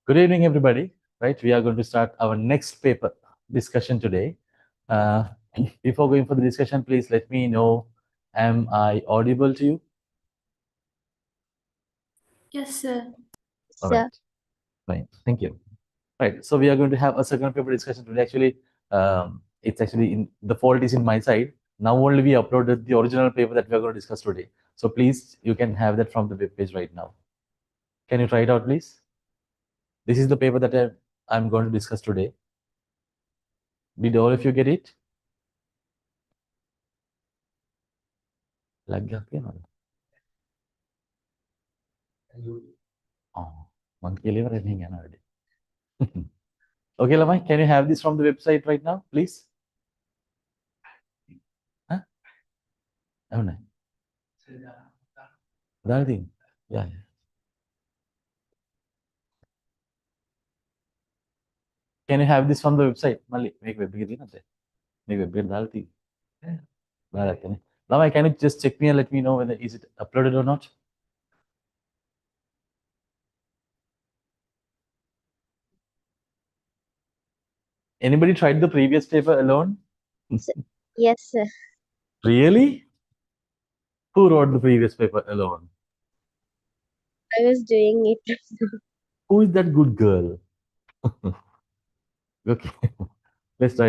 Good evening, everybody. Right, we are going to start our next paper discussion today. Uh, before going for the discussion, please let me know, am I audible to you? Yes, sir. All right, fine. Thank you. Right, so we are going to have a second paper discussion today. Actually, it's actually in the fault is in my side. Now only we uploaded the original paper that we are going to discuss today. So please, you can have that from the web page right now. Can you try it out, please? This is the paper that I'm going to discuss today. Did all of you get it? लग गया क्या oh monkey liver नहीं है ना already. Okay, Lamai, can you have this from the website right now, please? Huh? అవునా దాని yeah. Can you have this from the website? మళ్ళీ మీకు వెబ్ కి అంతే మీకు వెబ్ కి దాల్తి బాగా Lamai, can you just check me and let me know whether is it uploaded or not? Anybody tried the previous paper alone? Yes, sir. Really? Who wrote the previous paper alone? I was doing it. Who is that good girl? Okay. Let's try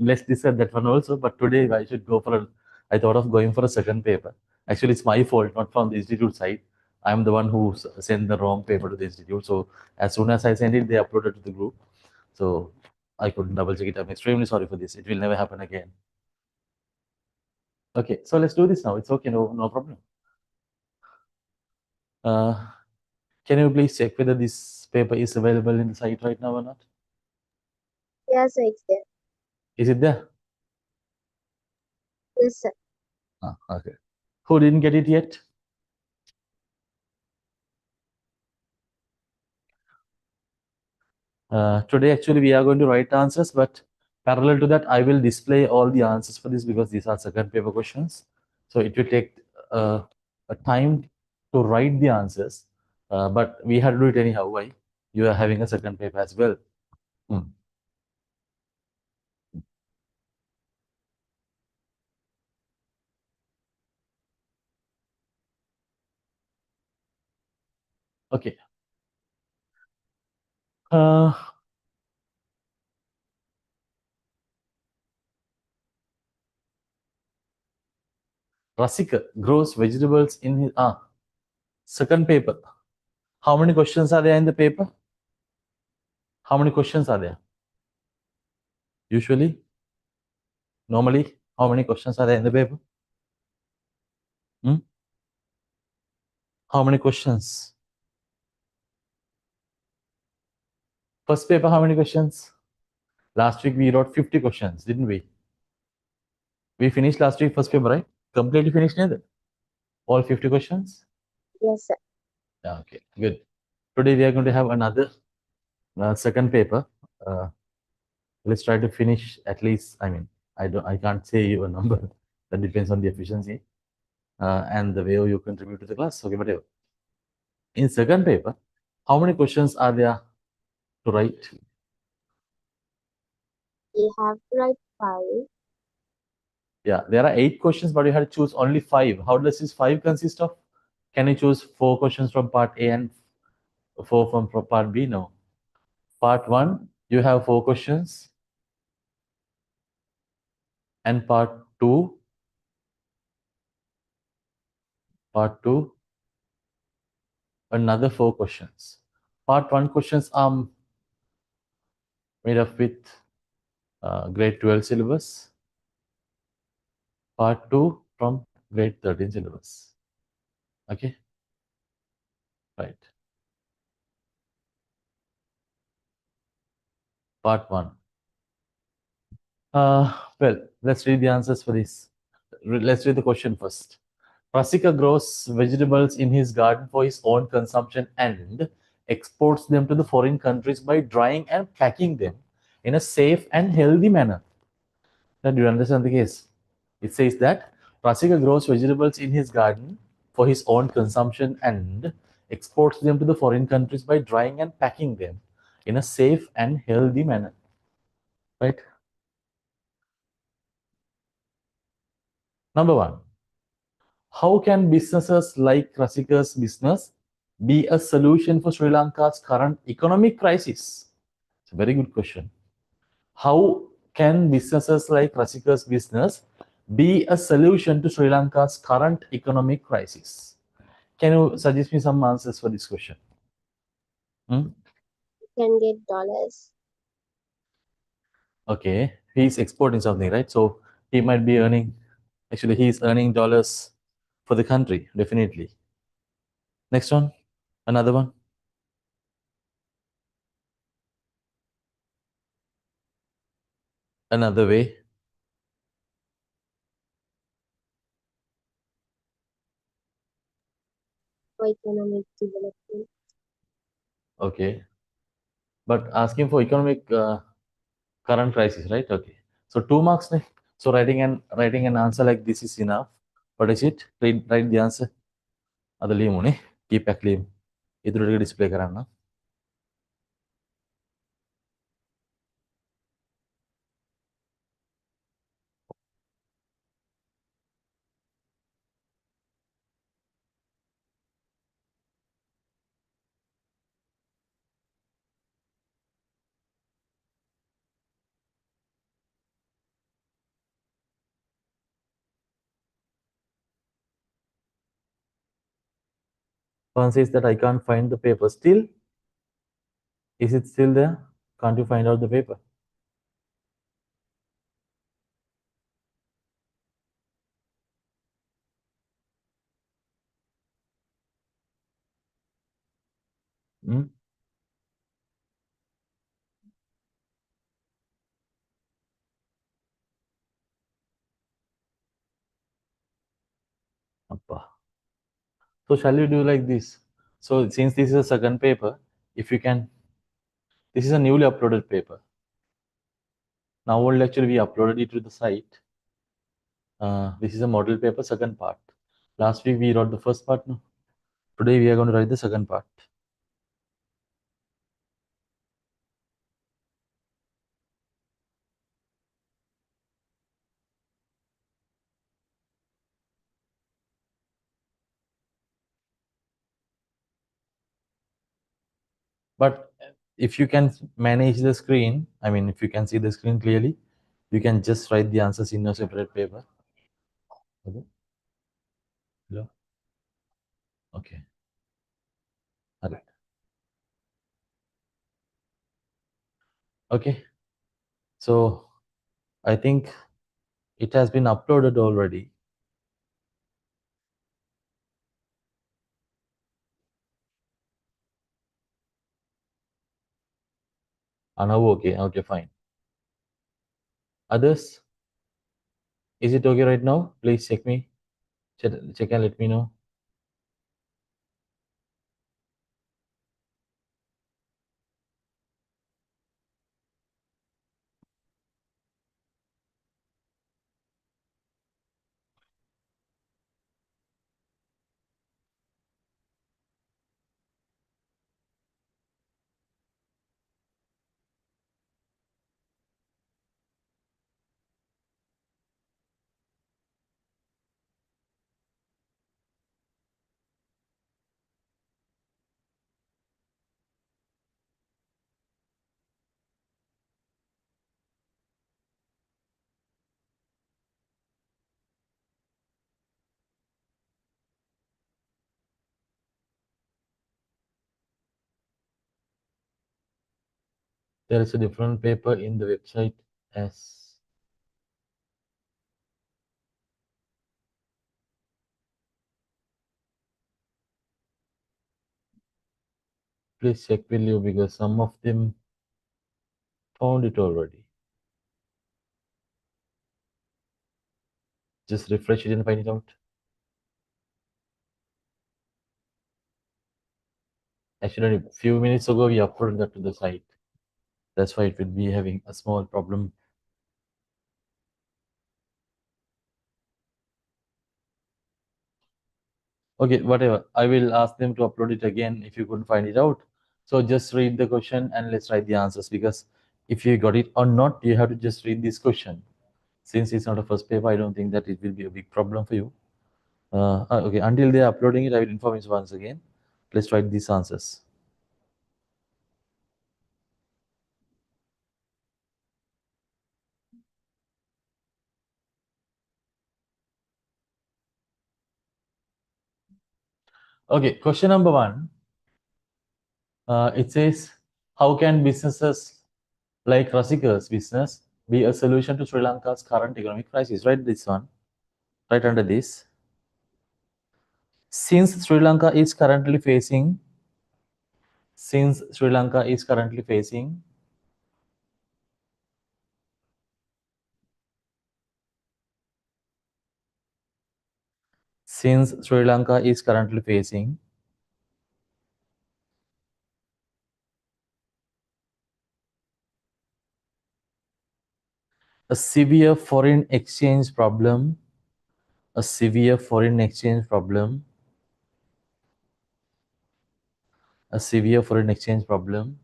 let's discuss that one also, but today I should go for I thought of going for a second paper. Actually, it's my fault, not from the institute side. I'm the one who sent the wrong paper to the institute. So as soon as I sent it, they uploaded to the group. So I couldn't double check it. I'm extremely sorry for this. It will never happen again. Okay, so let's do this now. It's okay, no problem. Can you please check whether this paper is available in the site right now or not? Yes, sir, it's there. Is it there? Yes, sir. Okay. Who didn't get it yet? Today, actually, we are going to write answers, but parallel to that, I will display all the answers for this because these are second paper questions. So it will take a time to write the answers, but we had to do it anyhow. Why? You are having a second paper as well. Okay. Rasika grows vegetables in his second paper. How many questions are there in the paper? How many questions are there? Usually, normally, how many questions are there in the paper? How many questions? First paper, how many questions? Last week we wrote 50 questions, didn't we? We finished last week first paper, right? Completely finished, neither? All 50 questions? Yes, sir. Okay, good. Today we are going to have another second paper. Let's try to finish at least, I can't say you a number. That depends on the efficiency and the way you contribute to the class. Okay, whatever. In second paper, how many questions are there to write? We have to write 5. Yeah, there are 8 questions, but you have to choose only 5. How does this 5 consist of? Can you choose 4 questions from part A and 4 from part B? No. Part 1, you have 4 questions. And part 2, another 4 questions. Part 1 questions are made up with grade 12 syllabus. Part 2 from grade 13 syllabus. Okay? Right. Part 1. Well, let's read the answers for this. Let's read the question first. Rasika grows vegetables in his garden for his own consumption and exports them to the foreign countries by drying and packing them in a safe and healthy manner. Now, do you understand the case? It says that Rasika grows vegetables in his garden for his own consumption and exports them to the foreign countries by drying and packing them in a safe and healthy manner, right? Number one, how can businesses like Rasika's business be a solution for Sri Lanka's current economic crisis? It's a very good question. How can businesses like Rasika's business be a solution to Sri Lanka's current economic crisis? Can you suggest me some answers for this question? Hmm? Can get dollars. Okay, he's exporting something, right? So he might be earning, actually, he's earning dollars for the country, definitely. Next one, another one. Another way. For economic development. Okay, but asking for economic current crisis, right? Okay, so 2 marks. Ne? So writing an answer like this is enough. What is it? Write the answer. Ada limu ne. Keep a claim. Itu udah display karena. One says that I can't find the paper. Still, is it still there? Can't you find out the paper? Hmm? Appa. So shall we do like this? So since this is a second paper, if you can, this is a newly uploaded paper. Now only actually we uploaded it to the site. This is a model paper, second part. Last week we wrote the first part. No? Today we are going to write the second part. But if you can manage the screen, I mean, if you can see the screen clearly, you can just write the answers in your separate paper. Okay. Hello. Okay. All right. Okay. So I think it has been uploaded already. Now okay. Okay, fine. Others, is it okay right now? Please check me. Check and let me know. There is a different paper in the website as please check with you because some of them found it already. Just refresh it and find it out. Actually, a few minutes ago, we uploaded that to the site. That's why it will be having a small problem. Okay, whatever. I will ask them to upload it again if you couldn't find it out. So just read the question and let's write the answers, because if you got it or not, you have to just read this question. Since it's not a first paper, I don't think that it will be a big problem for you. Okay, until they are uploading it, I will inform you once again. Let's write these answers. Okay, question number 1. It says, how can businesses like Rasika's business be a solution to Sri Lanka's current economic crisis? Write this one, right under this. Since Sri Lanka is currently facing since Sri Lanka is currently facing since Sri Lanka is currently facing a severe foreign exchange problem, a severe foreign exchange problem, a severe foreign exchange problem,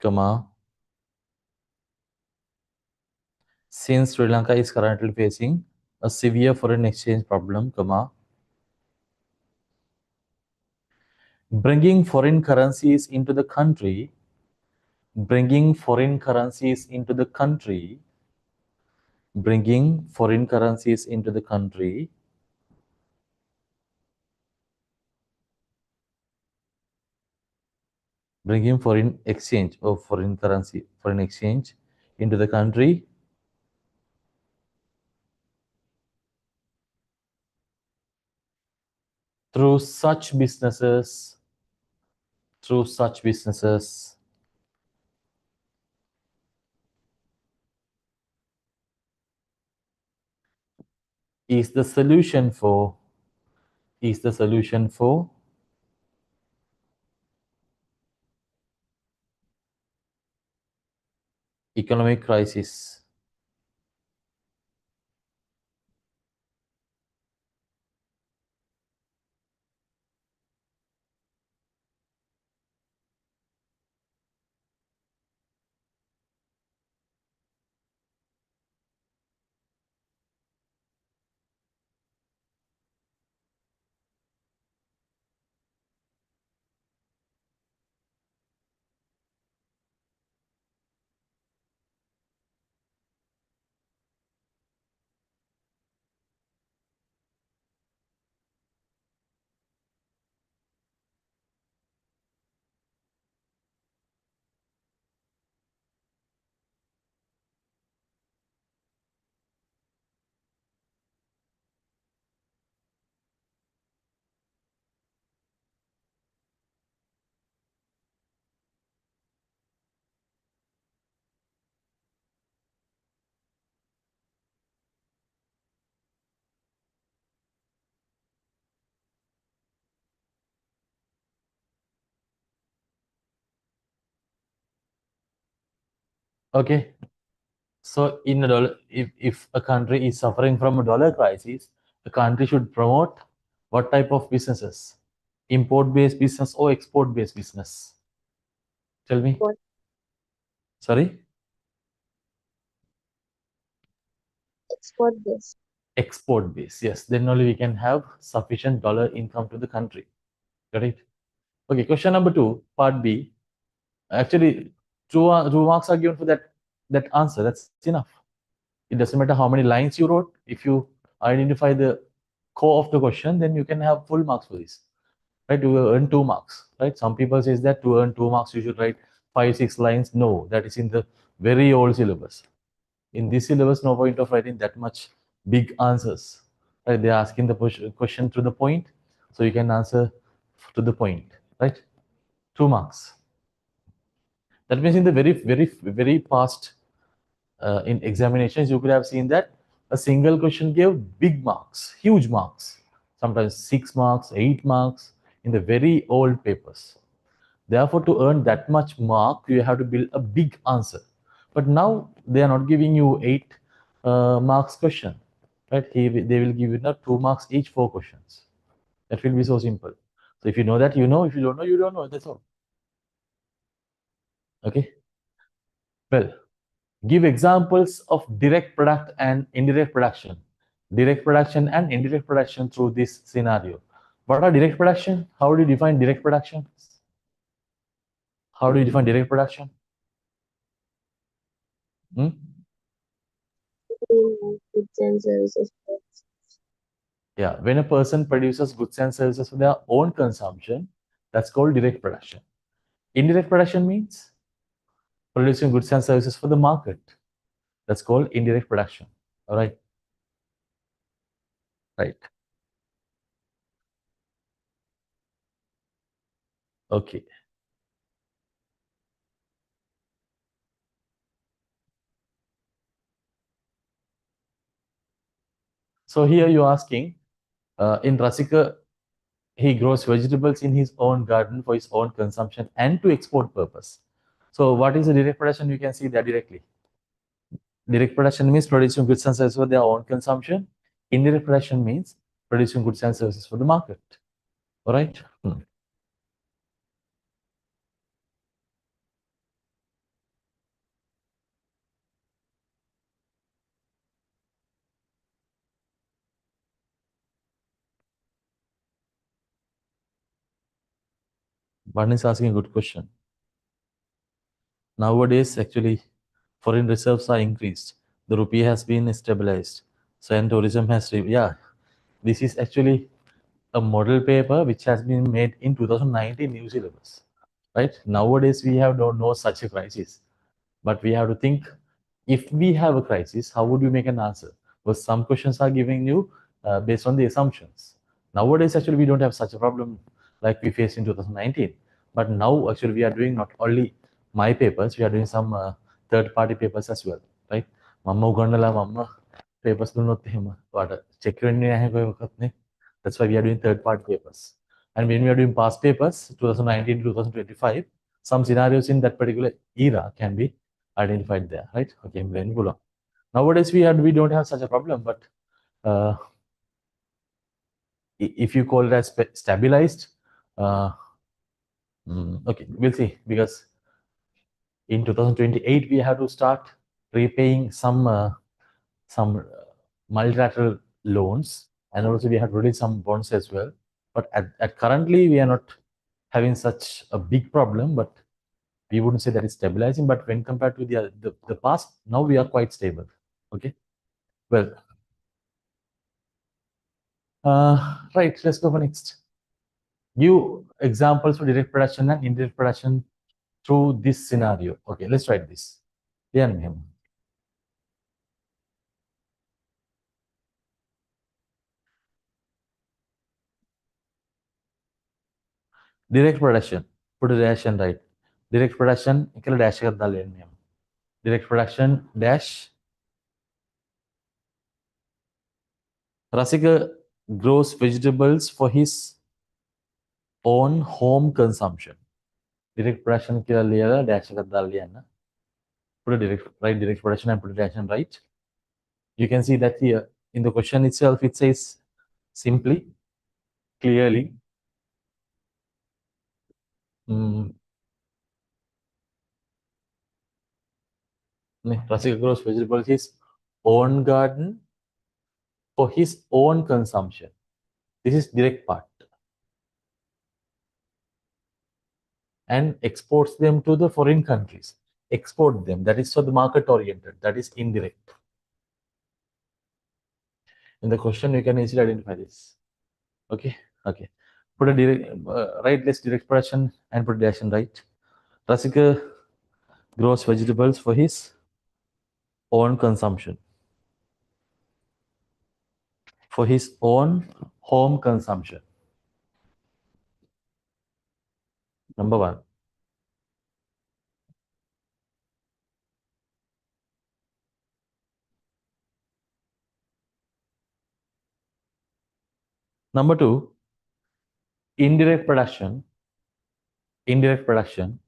comma, since Sri Lanka is currently facing a severe foreign exchange problem, comma, bringing foreign currencies into the country, bringing foreign currencies into the country, bringing foreign currencies into the country, bringing foreign exchange or foreign currency, foreign exchange into the country through such businesses, through such businesses is the solution for is the solution for economic crisis. Okay, so in a dollar, if a country is suffering from a dollar crisis, the country should promote what type of businesses? Import-based business or export-based business? Tell me. What? Sorry? Export this. Export-based, yes. Then only we can have sufficient dollar income to the country. Got it? Okay, question number 2, part B. Actually, two marks are given for that answer. That's enough. It doesn't matter how many lines you wrote. If you identify the core of the question, then you can have full marks for this. Right? You will earn 2 marks. Right? Some people says that to earn 2 marks you should write 5-6 lines. No, that is in the very old syllabus. In this syllabus, no point of writing that much big answers. Right? They're asking the question to the point, so you can answer to the point. Right? 2 marks. That means in the very past in examinations, you could have seen that a single question gave big marks, huge marks, sometimes 6 marks, 8 marks in the very old papers. Therefore, to earn that much mark, you have to build a big answer. But now they are not giving you 8 marks question. right? They will give you now 2 marks each, 4 questions. That will be so simple. So if you know that, you know. If you don't know, you don't know. That's all. Okay. Well, give examples of direct product and indirect production. Direct production and indirect production through this scenario. What are direct production? How do you define direct production? How do you define direct production? Hmm? Goods and services. Yeah, when a person produces goods and services for their own consumption, that's called direct production. Indirect production means producing goods and services for the market. That's called indirect production. All right. Right. Okay. So here you're asking, in Rasika, he grows vegetables in his own garden for his own consumption and to export purpose. So what is the direct production? You can see that directly. Direct production means producing goods and services for their own consumption. Indirect production means producing goods and services for the market. All right. One is asking a good question. Nowadays, actually, foreign reserves are increased. The rupee has been stabilized. So, and tourism has, yeah, this is actually a model paper which has been made in 2019 new syllabus, right? Nowadays, we have no such a crisis, but we have to think, if we have a crisis, how would you make an answer? Because some questions are giving you based on the assumptions. Nowadays, actually, we don't have such a problem like we faced in 2019. But now, actually, we are doing not only my papers, we are doing some third-party papers as well, right? මම උගන්නලා මම papers දුන්නොත් එහෙම ඔයාලට check වෙන්නේ නැහැ කොයි වකත් නේ. That's why we are doing third-party papers. And when we are doing past papers, 2019 to 2025, some scenarios in that particular era can be identified there, right? Okay, then go on. Nowadays we don't have such a problem, but uh, if you call it as stabilized, uh, okay, we'll see, because in 2028 we have to start repaying some multilateral loans, and also we have to release some bonds as well. But at currently we are not having such a big problem, but we wouldn't say that it's stabilizing. But when compared to the past, now we are quite stable. Okay, well, right. Let's go for next. Give examples for direct production and indirect production through this scenario. Okay, let's write this. Yeah, direct production. Put a dash and write. Direct production. Dash direct production dash. Rasika grows vegetables for his own home consumption. Direct production dash put a direct production and put a dash and write. You can see that here in the question itself, it says simply, clearly. Rasika grows vegetables his own garden for his own consumption. This is direct part. And exports them to the foreign countries. Export them. That is for the market oriented. That is indirect. In the question, you can easily identify this. Okay. Okay. Put a direct right less direct production and put dash and right. Rasika grows vegetables for his own consumption. For his own home consumption. Number one. Number two, indirect production. Indirect production.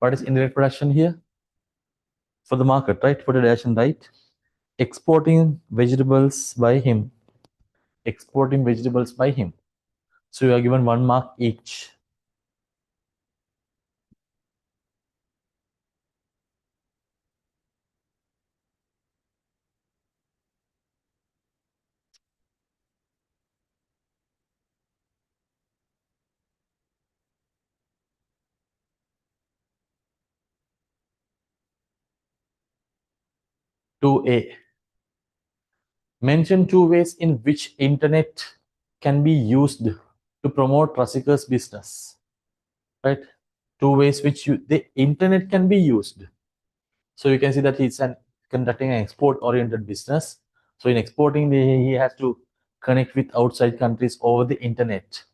What is indirect production here? For the market, right? Put a dash and right. exporting vegetables by him. Exporting vegetables by him. So you are given 1 mark each. To A. Mention 2 ways in which internet can be used to promote Rasika's business. Right? 2 ways which the internet can be used. So you can see that he's conducting an export-oriented business. So in exporting, he has to connect with outside countries over the internet.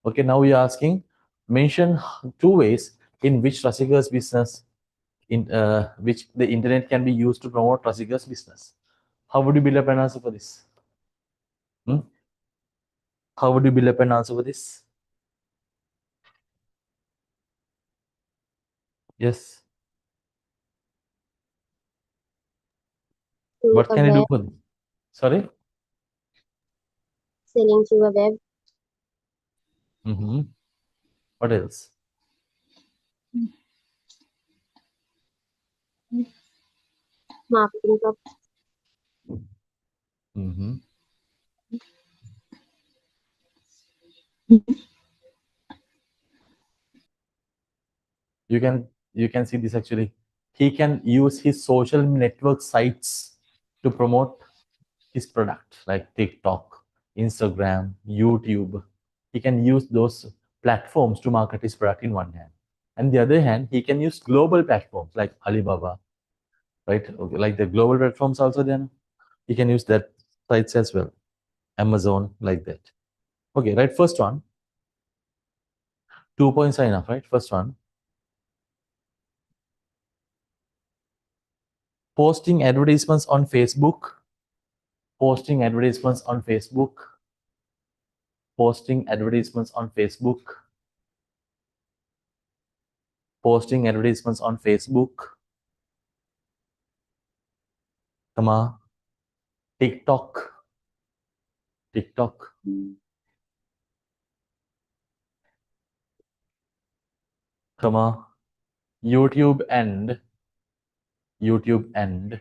Okay, now we are asking, mention 2 ways in which Rasika's business, which the internet can be used to promote Rasika's business. How would you build up an answer for this? How would you build up an answer for this? Yes. To What a can I do web, for this? Sorry? selling to a web, What else? marketing of You can see this actually. He can use his social network sites to promote his product, like TikTok, Instagram, YouTube. He can use those platforms to market his product in one hand. And the other hand, he can use global platforms like Alibaba, right? Okay, like the global platforms also then he can use that sites as well. Amazon, like that. Okay, right, first one. 2 points are enough, right? First one. Posting advertisements on Facebook. Posting advertisements on Facebook. Posting advertisements on Facebook. Posting advertisements on Facebook. Comma. TikTok. TikTok. Comma. YouTube and YouTube and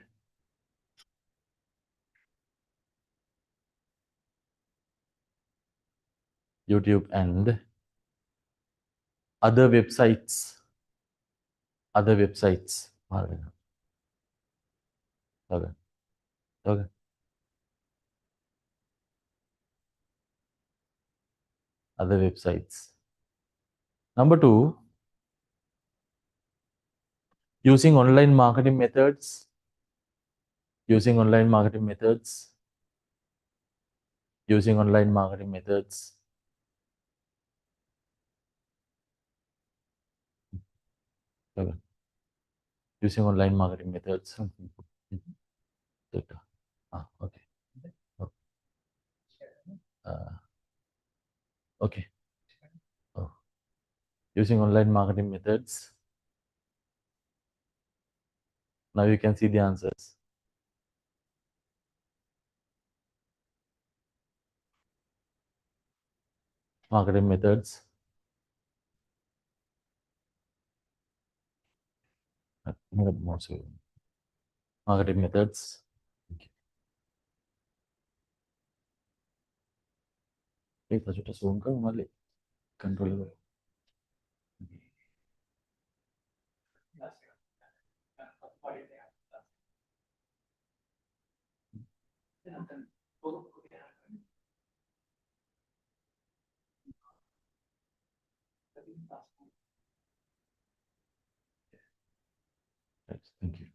YouTube and other websites. Other websites. Okay. Okay. Okay. Other websites. Number 2, using online marketing methods. Using online marketing methods. Using online marketing methods. Okay. Using online marketing methods. Okay. Okay. Oh. Using online marketing methods. Now you can see the answers. Marketing methods. Marketing methods. Kita sudah sungkan balik control. Thank you.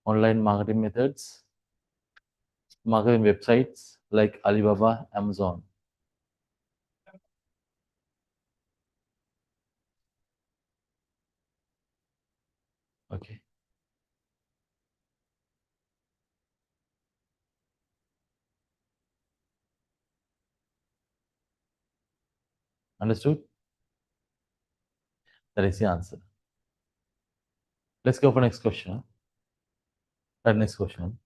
Online marketing methods. Marketing websites like Alibaba, Amazon. Okay. Understood? That is the answer. Let's go for next question. Next question.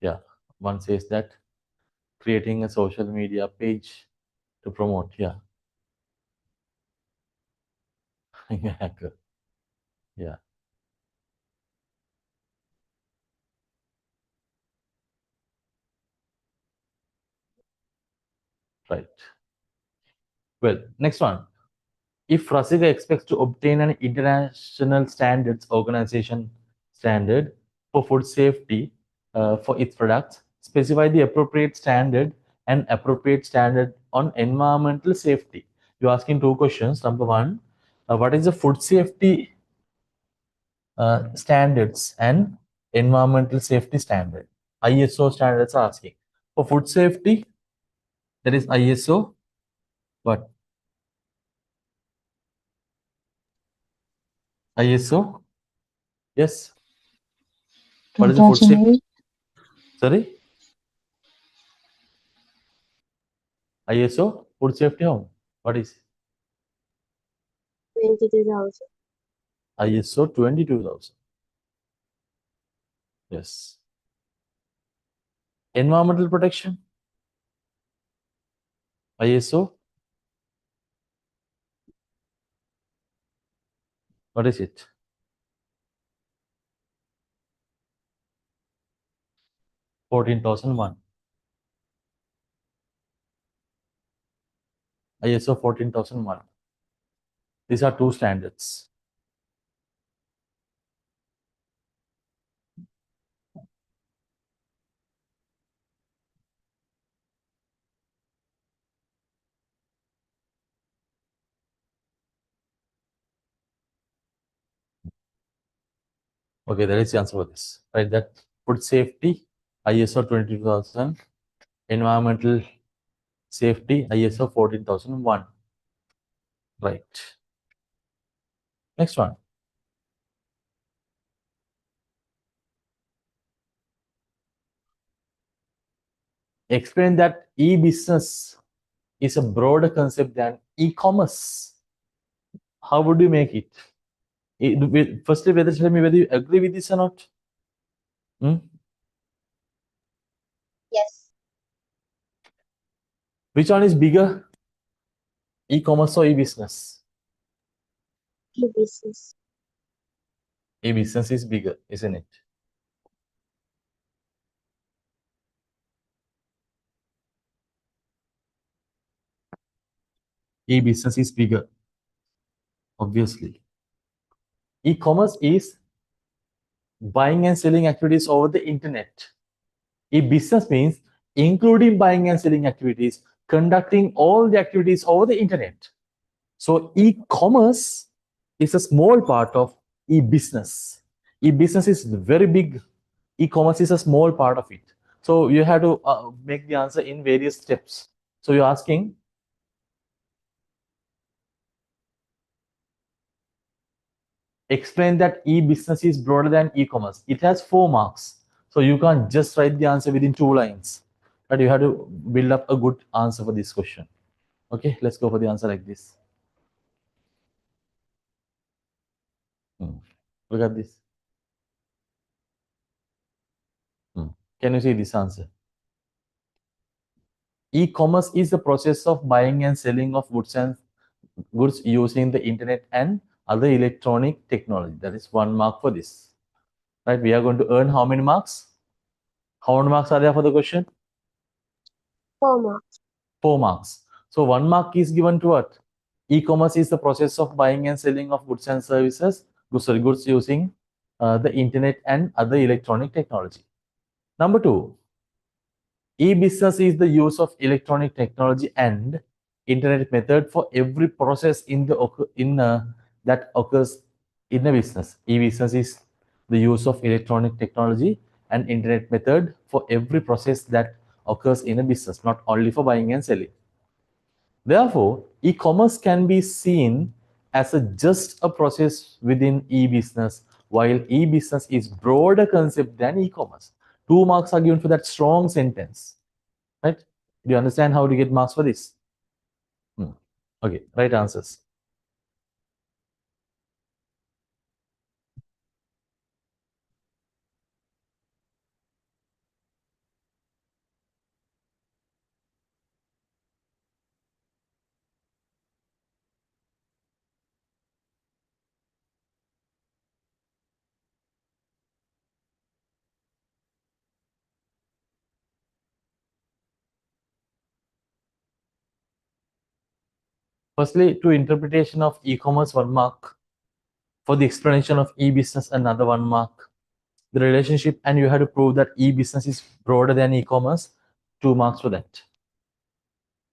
Yeah, one says that creating a social media page to promote. Yeah, yeah, good. Yeah, right. Well, next one. If Rasika expects to obtain an international standards organization standard for food safety for its products, specify the appropriate standard and appropriate standard on environmental safety. You're asking two questions. Number one, what is the food safety standards and environmental safety standard? ISO standards are asking. For food safety, that is ISO, what? ISO? Yes. What is the food safety? Sorry? ISO? Food safety home? What is 22,000. ISO 22,000? Yes. Environmental protection? ISO? What is it? 14,001. ISO 14,001. These are two standards. Okay, that is the answer for this. Right, that food safety, ISO 22,000. Environmental safety, ISO 14,001. Right. Next one. Explain that e-business is a broader concept than e-commerce. How would you make it? Firstly, whether tell me whether you agree with this or not. Hmm? Yes. Which one is bigger, e-commerce or e-business? E-business. E-business is bigger, isn't it? E-business is bigger, obviously. E-commerce is buying and selling activities over the internet. E-business means including buying and selling activities, conducting all the activities over the internet. So e-commerce is a small part of e-business. E-business is very big. E-commerce is a small part of it. So you have to make the answer in various steps. So you're asking, explain that e-business is broader than e-commerce. It has 4 marks. So you can't just write the answer within 2 lines. But you have to build up a good answer for this question. Okay, let's go for the answer like this. Look at this. Can you see this answer? E-commerce is the process of buying and selling of goods using the internet and other electronic technology. That is 1 mark for this. Right? We are going to earn how many marks? How many marks are there for the question? 4 marks. 4 marks. So 1 mark is given to what? E-commerce is the process of buying and selling of goods and services, goods using the internet and other electronic technology. Number 2, e-business is the use of electronic technology and internet method for every process that occurs in a business. E-business is the use of electronic technology and internet method for every process that occurs in a business, not only for buying and selling. Therefore, e-commerce can be seen as just a process within e-business, while e-business is broader concept than e-commerce. 2 marks are given for that strong sentence, right? Do you understand how to get marks for this? Okay, right answers. Firstly, to interpretation of e-commerce, 1 mark. For the explanation of e-business, another 1 mark. The relationship, and you have to prove that e-business is broader than e-commerce, 2 marks for that.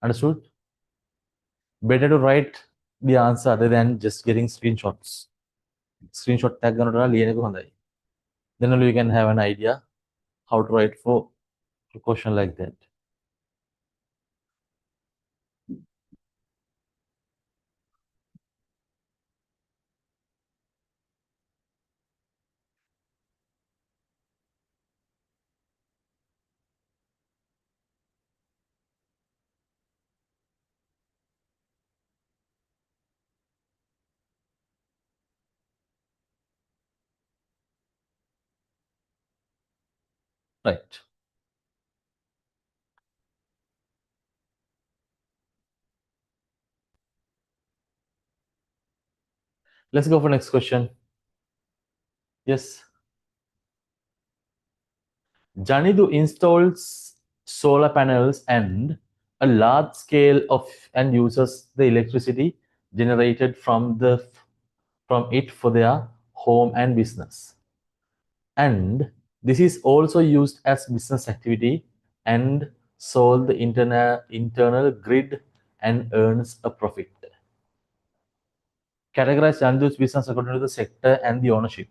Understood? Better to write the answer other than just getting screenshots. Screenshot tag then only you can have an idea how to write for a question like that. Right. Let's go for next question. Yes. Janidu installs solar panels and a large scale of and uses the electricity generated from it for their home and business. And this is also used as business activity and sold the internal grid and earns a profit. Categorize Janidu's business according to the sector and the ownership.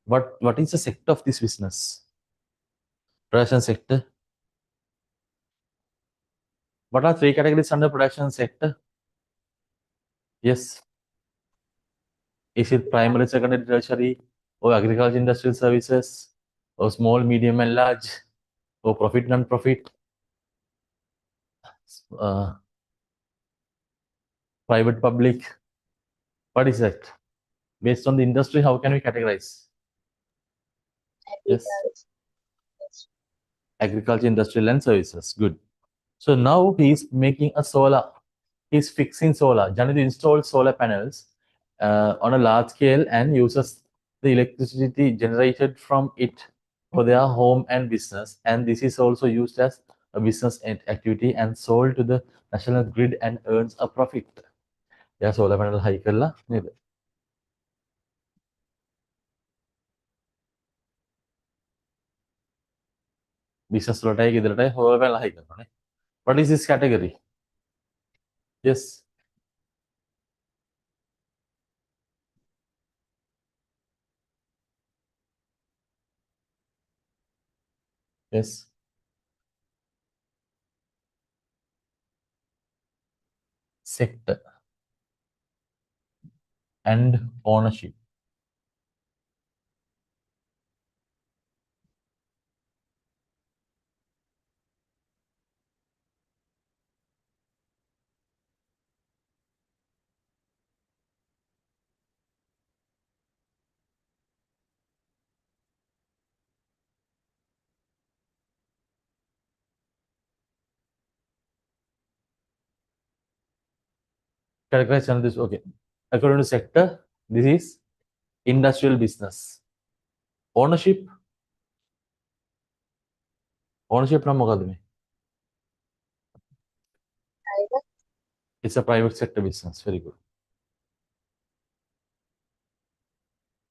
What is the sector of this business? Production sector. What are 3 categories under production sector? Yes. Is it primary, secondary, tertiary, or agriculture, industrial services, or small, medium, and large, or profit, non-profit, private, public? What is that? Based on the industry, how can we categorize? Yes. Agriculture, industrial, and services. Good. So now he's making a solar. He's fixing solar. Janidu installs solar panels on a large scale and uses the electricity generated from it for their home and business. And this is also used as a business activity and sold to the national grid and earns a profit. Yeah, solar panel high kalla neda. Business lotai kidaratai solar panel high kalla. What is this category? Yes. Yes. Sector and ownership. Categorize channel this. Okay. According to sector, this is industrial business. Ownership. Ownership na Mogadmi. It's a private sector business. Very good.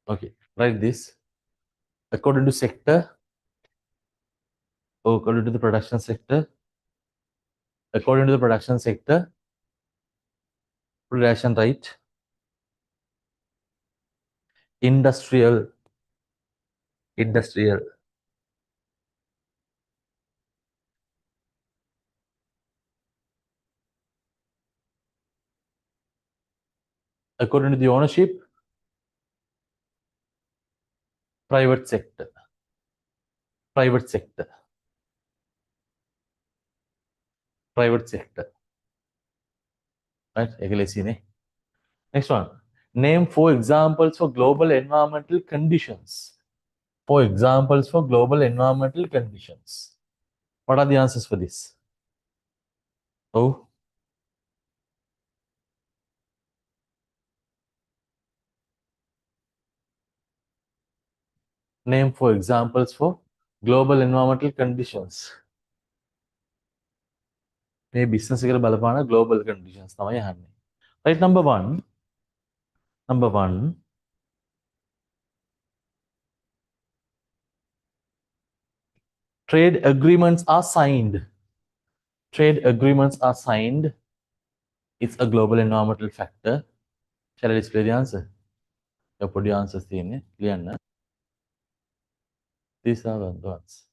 Okay. Write this. According to sector, according to the production sector, according to the production sector, production right, industrial, industrial, according to the ownership, private sector, private sector. private sector. Right? Next one. Name 4 examples for global environmental conditions. 4 examples for global environmental conditions. What are the answers for this? Oh, name 4 examples for global environmental conditions. මේ business එකට බලපාන global conditions තමයි අහන්නේ. Right, number one. Trade agreements are signed. Trade agreements are signed. It's a global environmental factor. Shall I display the answer? Your put the answers තියෙන්නේ ලියන්න. These are the ones.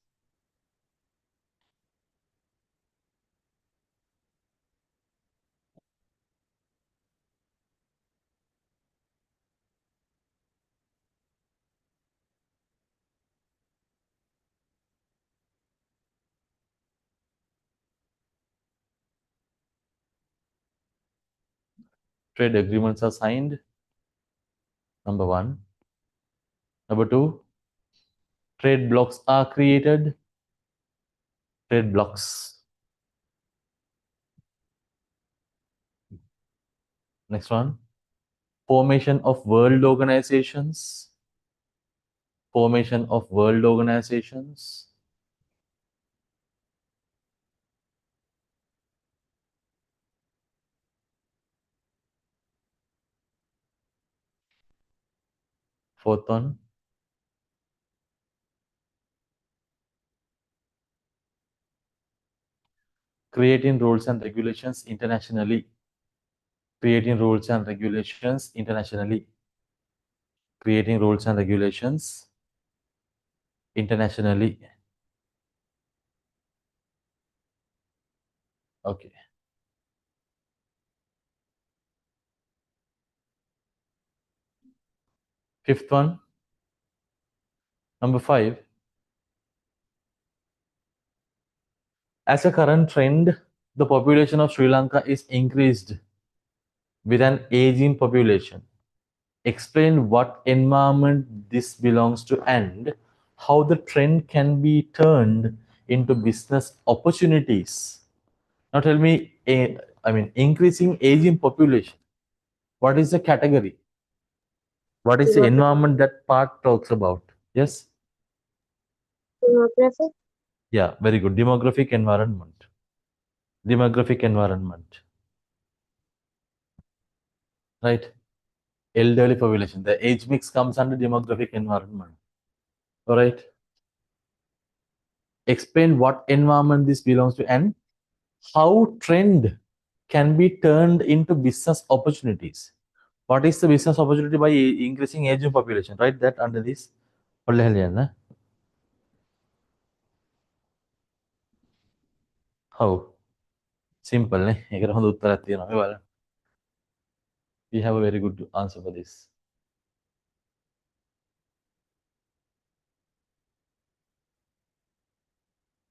Trade agreements are signed. Number one. Number two, trade blocks are created. Trade blocks. Next one, formation of world organizations. Formation of world organizations. Fourth one, creating rules and regulations internationally. Creating rules and regulations internationally. Creating rules and regulations internationally. Okay. Fifth one, number 5. As a current trend, the population of Sri Lanka is increased with an aging population. Explain what environment this belongs to and how the trend can be turned into business opportunities. Now tell me, increasing aging population. What is the category? What is the environment that part talks about? Yes? Demographic. Yeah, very good. Demographic environment. Demographic environment. Right? Elderly population. The age mix comes under demographic environment. All right? Explain what environment this belongs to and how trend can be turned into business opportunities. What is the business opportunity by increasing aging population? Write that under this. How? Simple. We have a very good answer for this.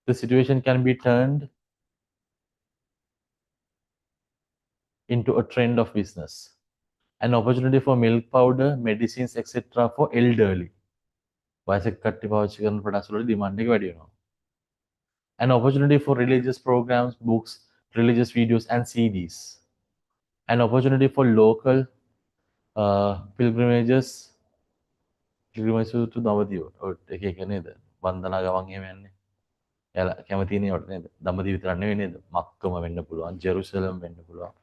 The situation can be turned into a trend of business. An opportunity for milk powder, medicines, etc. for elderly. An opportunity for religious programs, books, religious videos, and CDs. An opportunity for local pilgrimages to Navadiv. වන්දනා ගමන් එහෙම යන්නේ. එයාලා කැමති නේද නේද? දඹදිව විතර නෙවෙයි නේද? මක්කම වෙන්න පුළුවන්, ජෙරුසලම් වෙන්න පුළුවන්.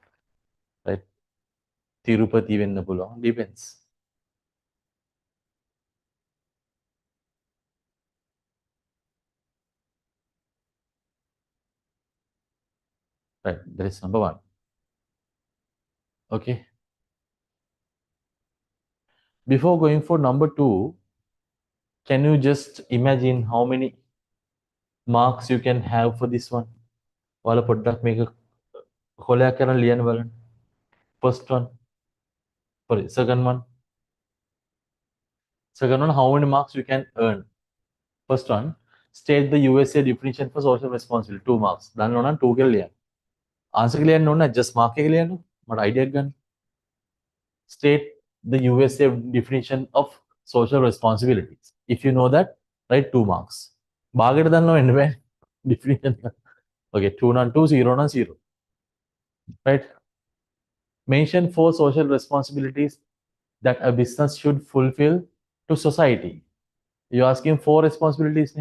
Right? තිරුපති වෙන්න පුළුවන්. Depends. Right, that is number 1. Okay. Before going for number 2, can you just imagine how many marks you can have for this one? Wala පොඩ්ඩක් මේක කොලයක් කරන් ලියන්න බලන්න. First one. Sorry, second one. Second one, how many marks you can earn? First one, state the USA definition for social responsibility. 2 marks. దానిలో 2 కి లిයන්න. Answer කියලා යන්න ඕනේ නැහැ, just mark එක කියලා යන්න. මට idea එකක් ගන්න. State the USA definition of social responsibilities. If you know that, write 2 marks. භාගයට දන්නව වෙන්න බෑ. Definition. Okay, 2 නම් 2, 0 නම් 0. Right? Mention 4 social responsibilities that a business should fulfill to society. You're asking 4 responsibilities.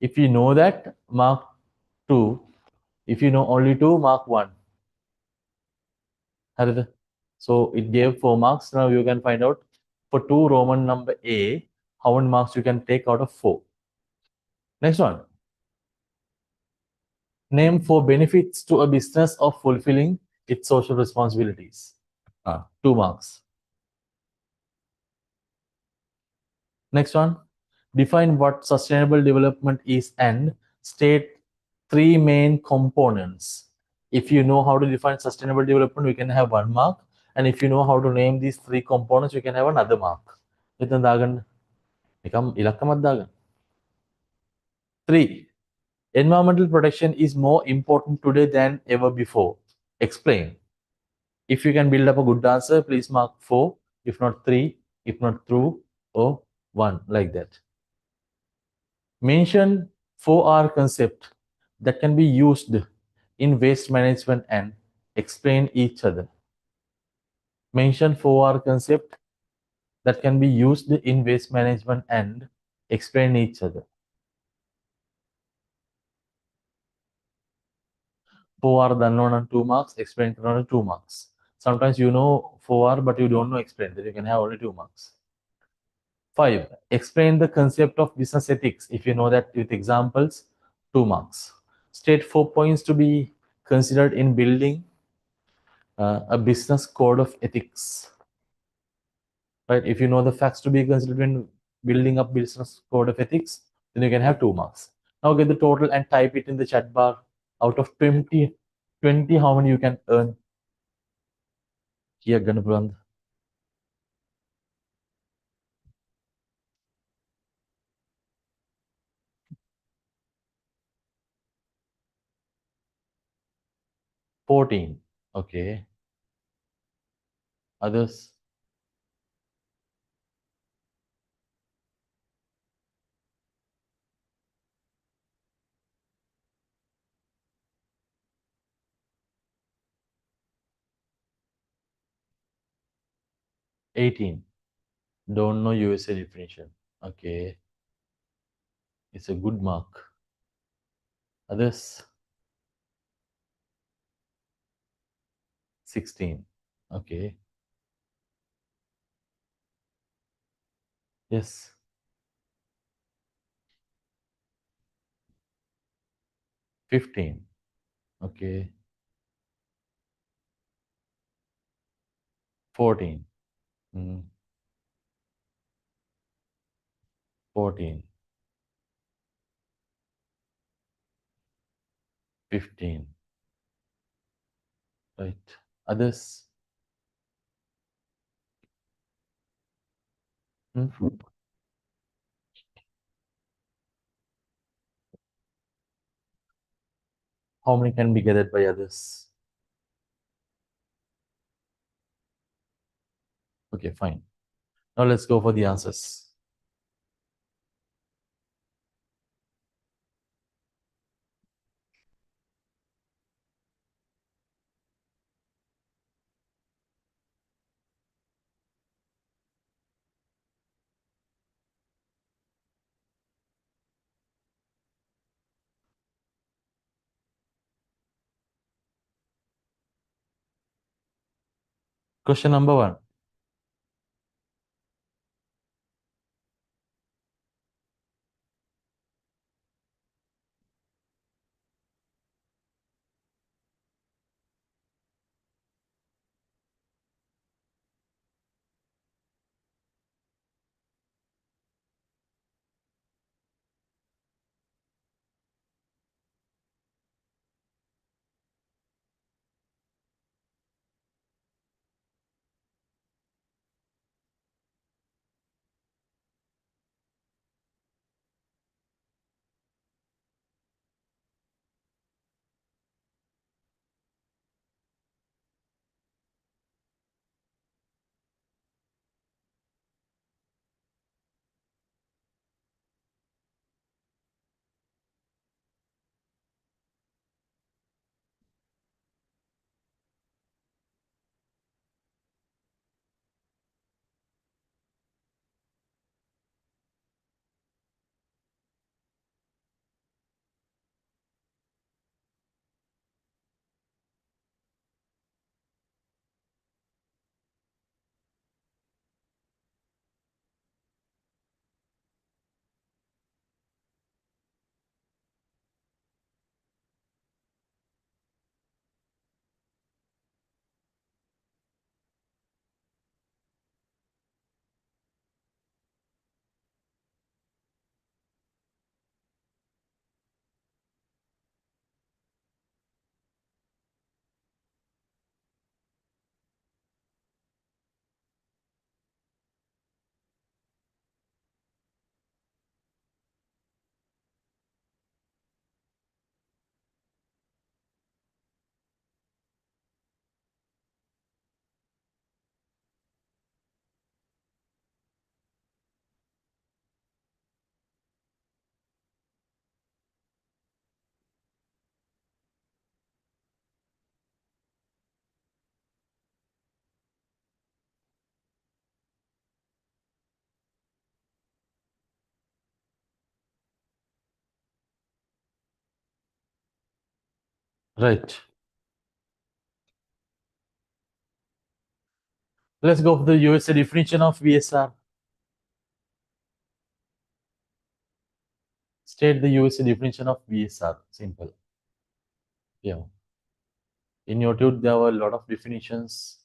If you know that, mark 2. If you know only 2, mark 1. So it gave 4 marks. Now you can find out for 2 Roman number A, how many marks you can take out of 4. Next one. Name 4 benefits to a business of fulfilling its social responsibilities. 2 marks. Next one. Define what sustainable development is and state 3 main components. If you know how to define sustainable development, we can have 1 mark. And if you know how to name these 3 components, you can have another mark. එතන දාගන්න. නිකම් ඉලක්කමක් දාගන්න. 3. Environmental protection is more important today than ever before. Explain. If you can build up a good answer, please mark 4, if not 3, if not 2, or 1, like that. Mention 4R concept that can be used in waste management and explain each other. Mention 4R concept that can be used in waste management and explain each other. 4R done on 2 marks, explain on 2 marks. Sometimes you know 4R, but you don't know explain, then you can have only 2 marks. 5. Explain the concept of business ethics. If you know that with examples, 2 marks. State 4 points to be considered in building a business code of ethics. Right? If you know the facts to be considered when building up business code of ethics, then you can have 2 marks. Now get the total and type it in the chat bar. Out of 20, how many you can earn? Here, Ganapuran. 14. Okay. Others? 18. Don't know USA definition. Okay. It's a good mark. Others? 16. Okay. Yes. 15. Okay. 14. 14. 15. Right. Others? How many can be gathered by others? Okay, fine. Now let's go for the answers. Question number 1. Right. Let's go for the USA definition of BSR. State the USA definition of BSR. Simple. Yeah. In your tude, there were a lot of definitions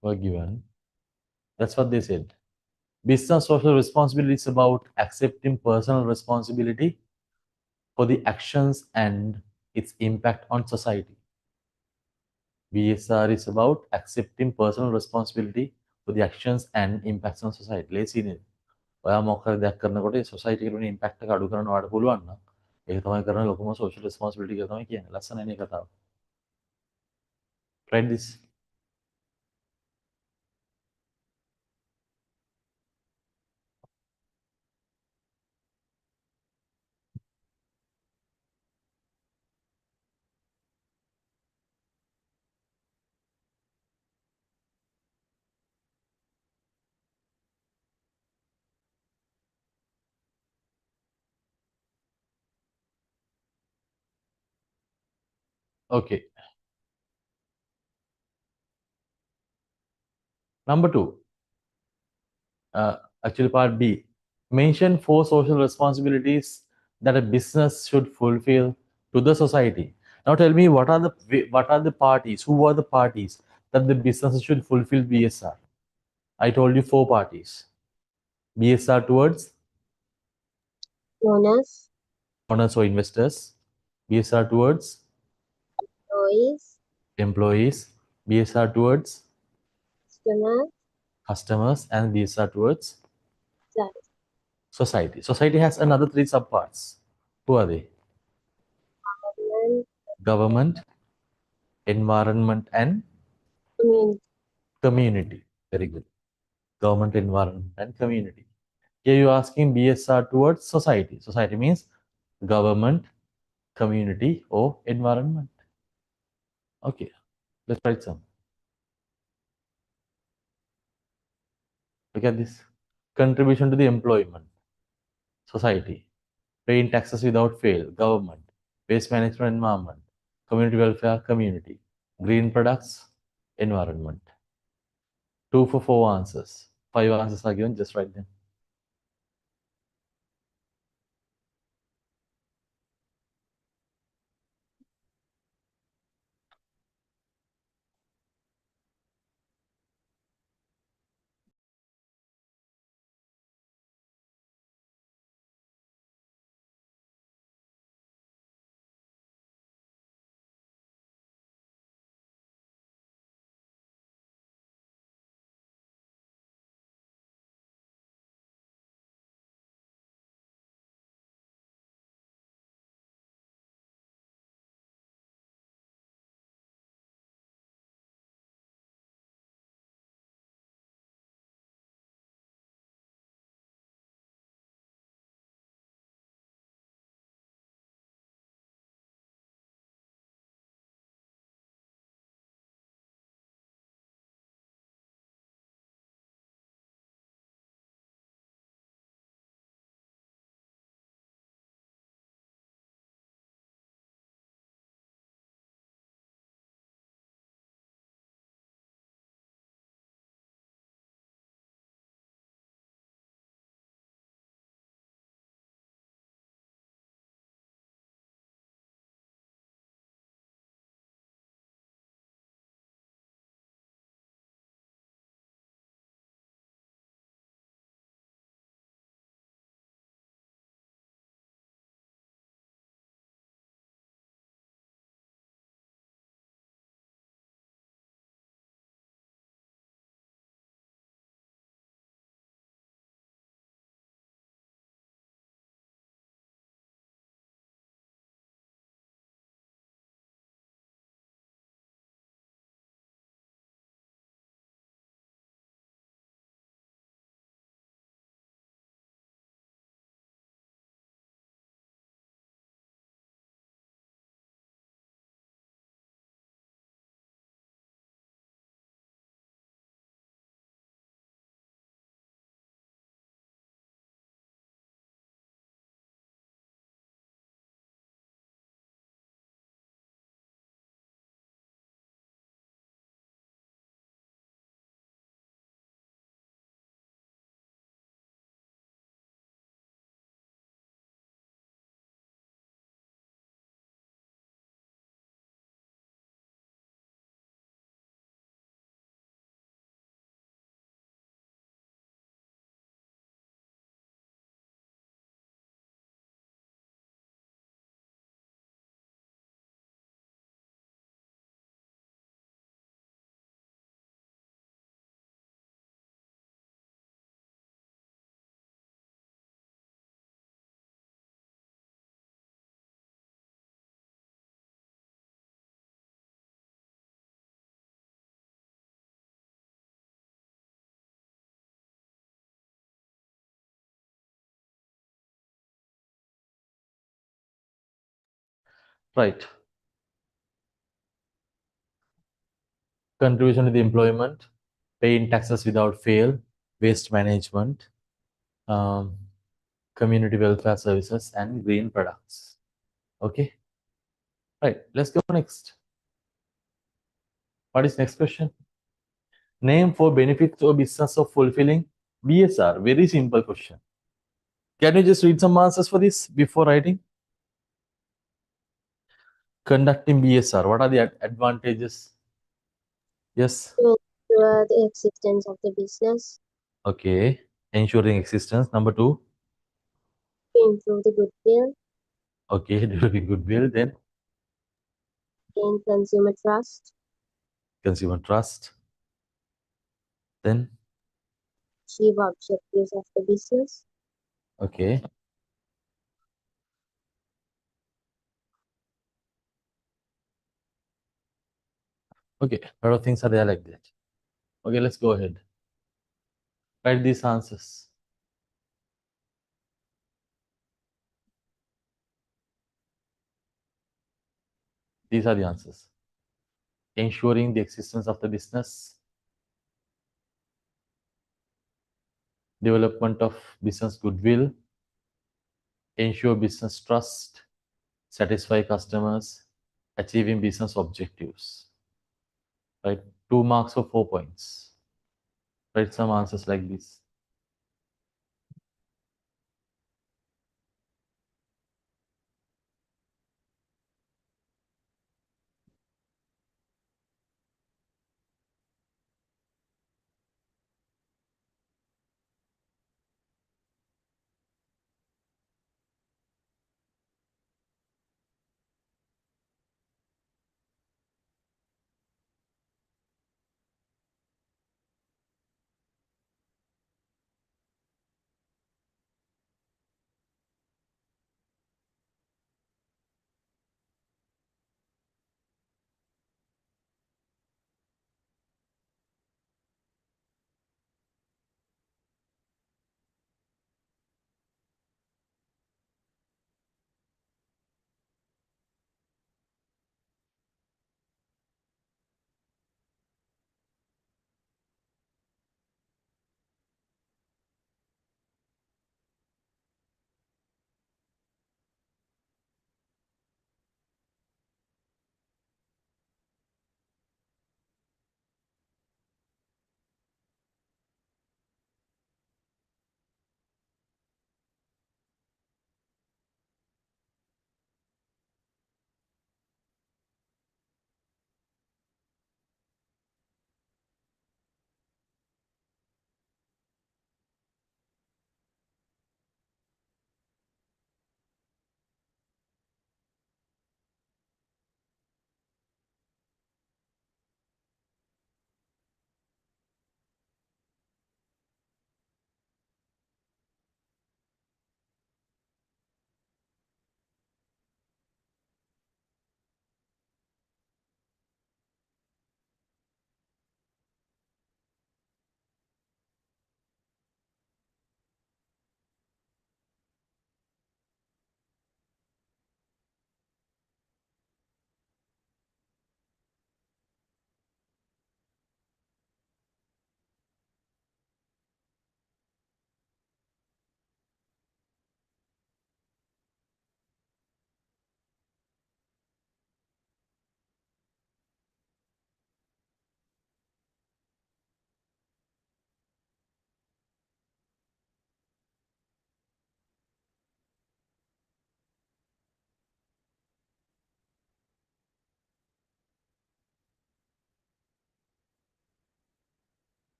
were given. That's what they said. Business social responsibility is about accepting personal responsibility for the actions and its impact on society. BSR is about accepting personal responsibility for the actions and impacts on society. Let's see it. ඔයා මොකක් හරි දෙයක් කරනකොට society එකට වෙන impact එක අඩු කරන්න ඔයාලට පුළුවන් නම් ඒක තමයි කරන ලොකුම සෝෂල් රෙස්පොන්සිබිලිටි කියලා තමයි කියන්නේ. ලස්සනයි නේ කතාව. Try this. Okay. Number 2. Actually part B. Mention 4 social responsibilities that a business should fulfill to the society. Now tell me what are the parties? Who are the parties that the business should fulfill BSR? I told you 4 parties. BSR towards Owners, owners or investors. BSR towards employees, employees. BSR towards customers, customers, and BSR towards society, society. Society has another 3 subparts. Who are they? government, Government, environment, and community. community. Very good. Government, environment, and community. Here you are asking BSR towards society. Society means government, community, or environment. Okay, let's write some. Look at this. Contribution to the employment. Society. Paying taxes without fail. Government. Waste management, environment. Community welfare, community. Green products, environment. 2 for 4 answers. 5 answers are given, just write them. Right. Contribution to the employment, paying taxes without fail, waste management, um, community welfare services, and green products. Okay. Right. Let's go next. What is next question? Name for benefits or business of fulfilling BSR. Very simple question. Can you just read some answers for this before writing? Conducting BSR. What are the advantages? Yes. To ensure the existence of the business, Okay. Ensuring existence. Number two. to improve the goodwill, Okay. Developing goodwill. Then gain consumer trust, consumer trust. Then achieve objectives of the business, okay. Okay. A lot of things are there like that. Okay. Let's go ahead. Write these answers. These are the answers. Ensuring the existence of the business, development of business goodwill, ensure business trust, satisfy customers, achieving business objectives. Right? 2 marks for 4 points. Write some answers like this.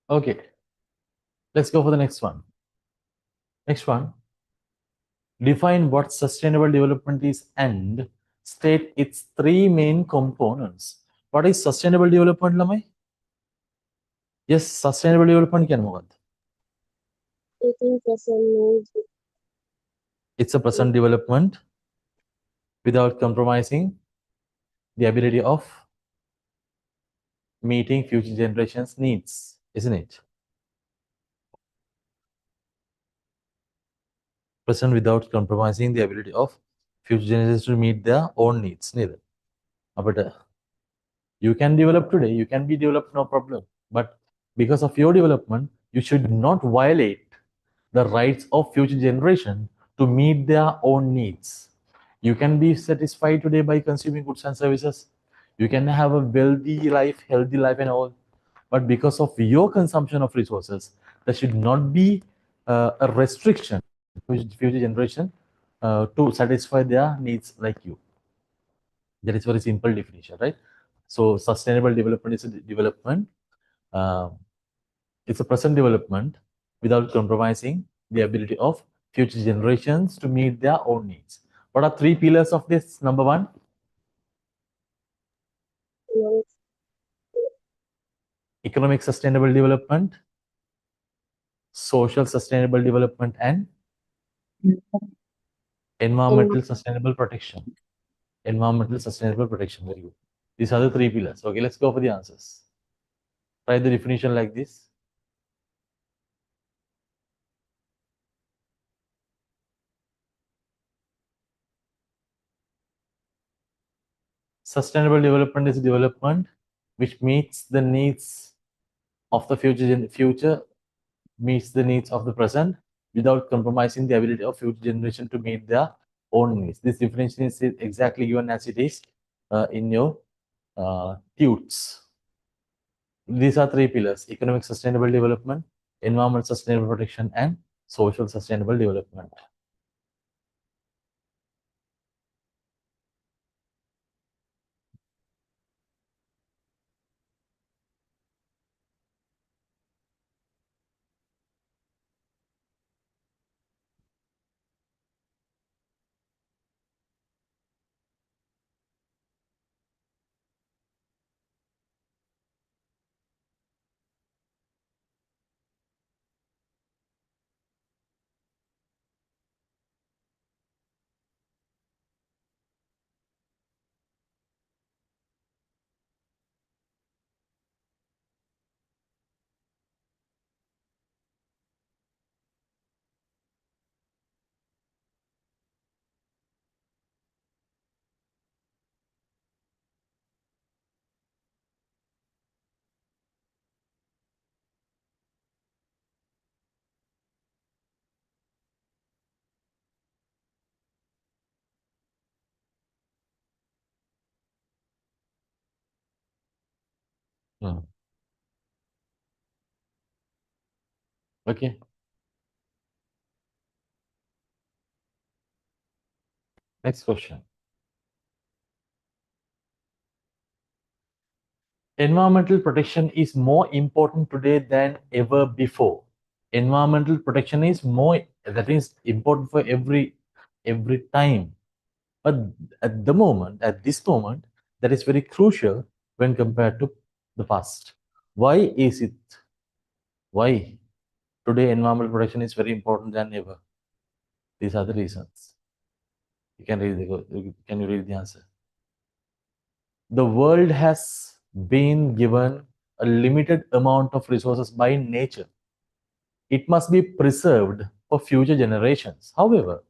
Okay, let's go for the next one. Next one. Define what sustainable development is and state its three main components. What is sustainable development, Lamai? Yes, sustainable development can move. Taking present needs It's a present development without compromising the ability of meeting future generations' needs, isn't it? Present without compromising the ability of future generations to meet their own needs. Neither. But you can develop today, you can be developed, no problem. But because of your development, you should not violate the rights of future generation to meet their own needs. You can be satisfied today by consuming goods and services. You can have a wealthy life, healthy life, and all. But because of your consumption of resources, there should not be a restriction to future generation to satisfy their needs like you. That is very simple definition, right? So sustainable development is a development. Uh, it's a present development without compromising the ability of future generations to meet their own needs. What are three pillars of this? Number one, economic sustainable development, social sustainable development, and environmental sustainable protection. Environmental sustainable protection. Very good. These are the three pillars. Okay, let's go for the answers. Try the definition like this. Sustainable development is development which meets the needs of the future meets the needs of the present without compromising the ability of future generation to meet their own needs. This definition is exactly given as it is in your TUTs. These are three pillars: economic sustainable development, environmental sustainable protection, and social sustainable development. Hmm. Okay. Next question. Environmental protection is more important today than ever before. Environmental protection is more, that is important for every time. But at this moment, that is very crucial when compared to the past. Why is it? Why today environmental protection is very important than ever? These are the reasons. You can read can you read the answer? The world has been given a limited amount of resources by nature. It must be preserved for future generations. However,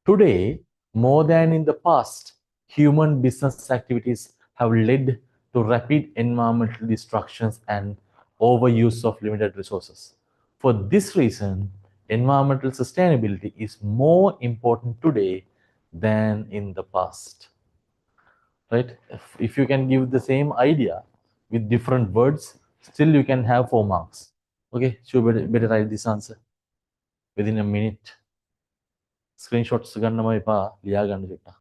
today, more than in the past, human business activities have led to rapid environmental destructions and overuse of limited resources. For this reason, environmental sustainability is more important today than in the past. Right? If you can give the same idea with different words, still you can have 4 marks. Okay, so better write this answer within a minute. Screenshots ගන්නම එපා ලියා ගන්න චුට්ටක්.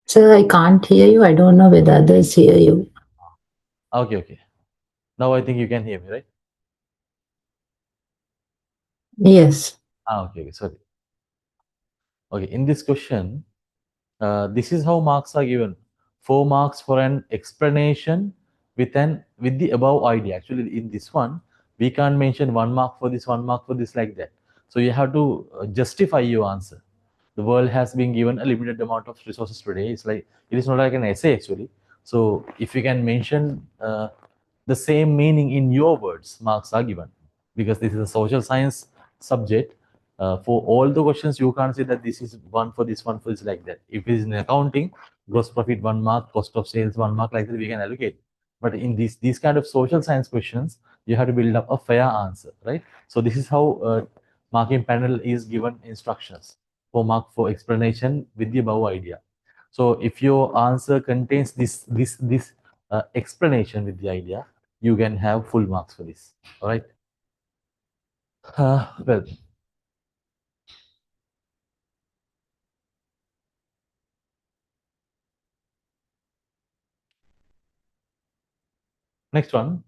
Sir, I can't hear you. I don't know whether others hear you. Okay, okay. Now I think you can hear me, right? Yes. Okay, okay, sorry. Okay, in this question, this is how marks are given. 4 marks for an explanation with the above idea. Actually, in this one, we can't mention 1 mark for this, 1 mark for this, like that. So you have to justify your answer. The world has been given a limited amount of resources today. It's like it is not like an essay actually. So if you can mention the same meaning in your words, marks are given. Because this is a social science subject, for all the questions you can't say that this is one for this, one for this, like that. If it is in accounting, gross profit 1 mark, cost of sales 1 mark, like that we can allocate. But in these kind of social science questions, you have to build up a fair answer, right? So this is how marking panel is given instructions. 4 mark for explanation with the above idea. So if your answer contains this explanation with the idea, you can have full marks for this. All right. Well, next one.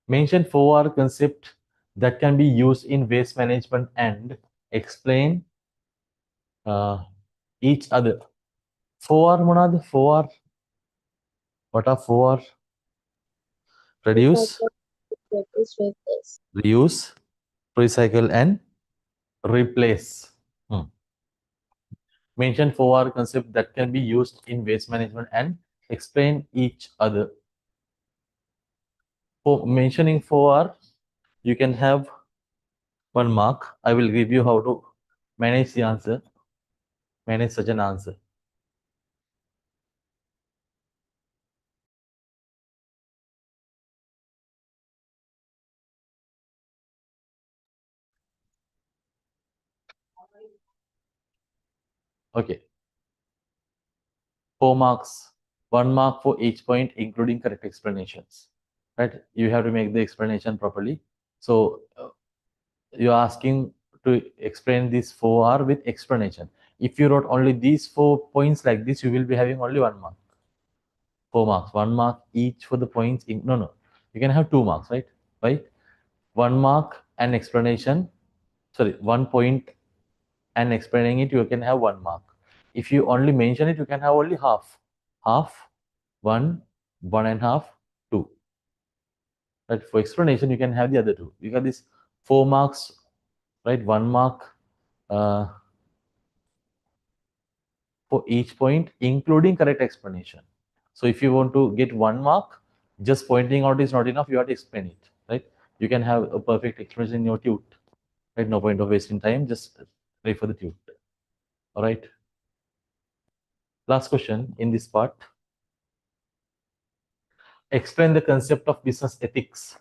Mention 4R concept that can be used in waste management and explain each other. 4R monad, 4R. What are 4R? Reduce, Recycle, replace, replace. reuse, recycle, and replace. Mention 4R concept that can be used in waste management and explain each other. For mentioning 4R, you can have 1 mark. I will give you how to manage the answer, manage such an answer. Okay. 4 marks, 1 mark for each point, including correct explanations. Right? You have to make the explanation properly. So you're asking to explain this 4R with explanation. If you wrote only these 4 points like this, you will be having only 1 mark. 4 marks, 1 mark each for the points. No, no, you can have 2 marks, right? Right? 1 mark and explanation. Sorry, 1 point and explaining it, you can have 1 mark. If you only mention it, you can have only half. Half, one, 1.5, 2. Right? For explanation, you can have the other two. You got this 4 marks, right? 1 mark for each point, including correct explanation. So if you want to get 1 mark, just pointing out is not enough. You have to explain it, right? You can have a perfect explanation in your tute, right? No point of wasting time. Just wait for the tute. All right. Last question in this part. Explain the concept of business ethics.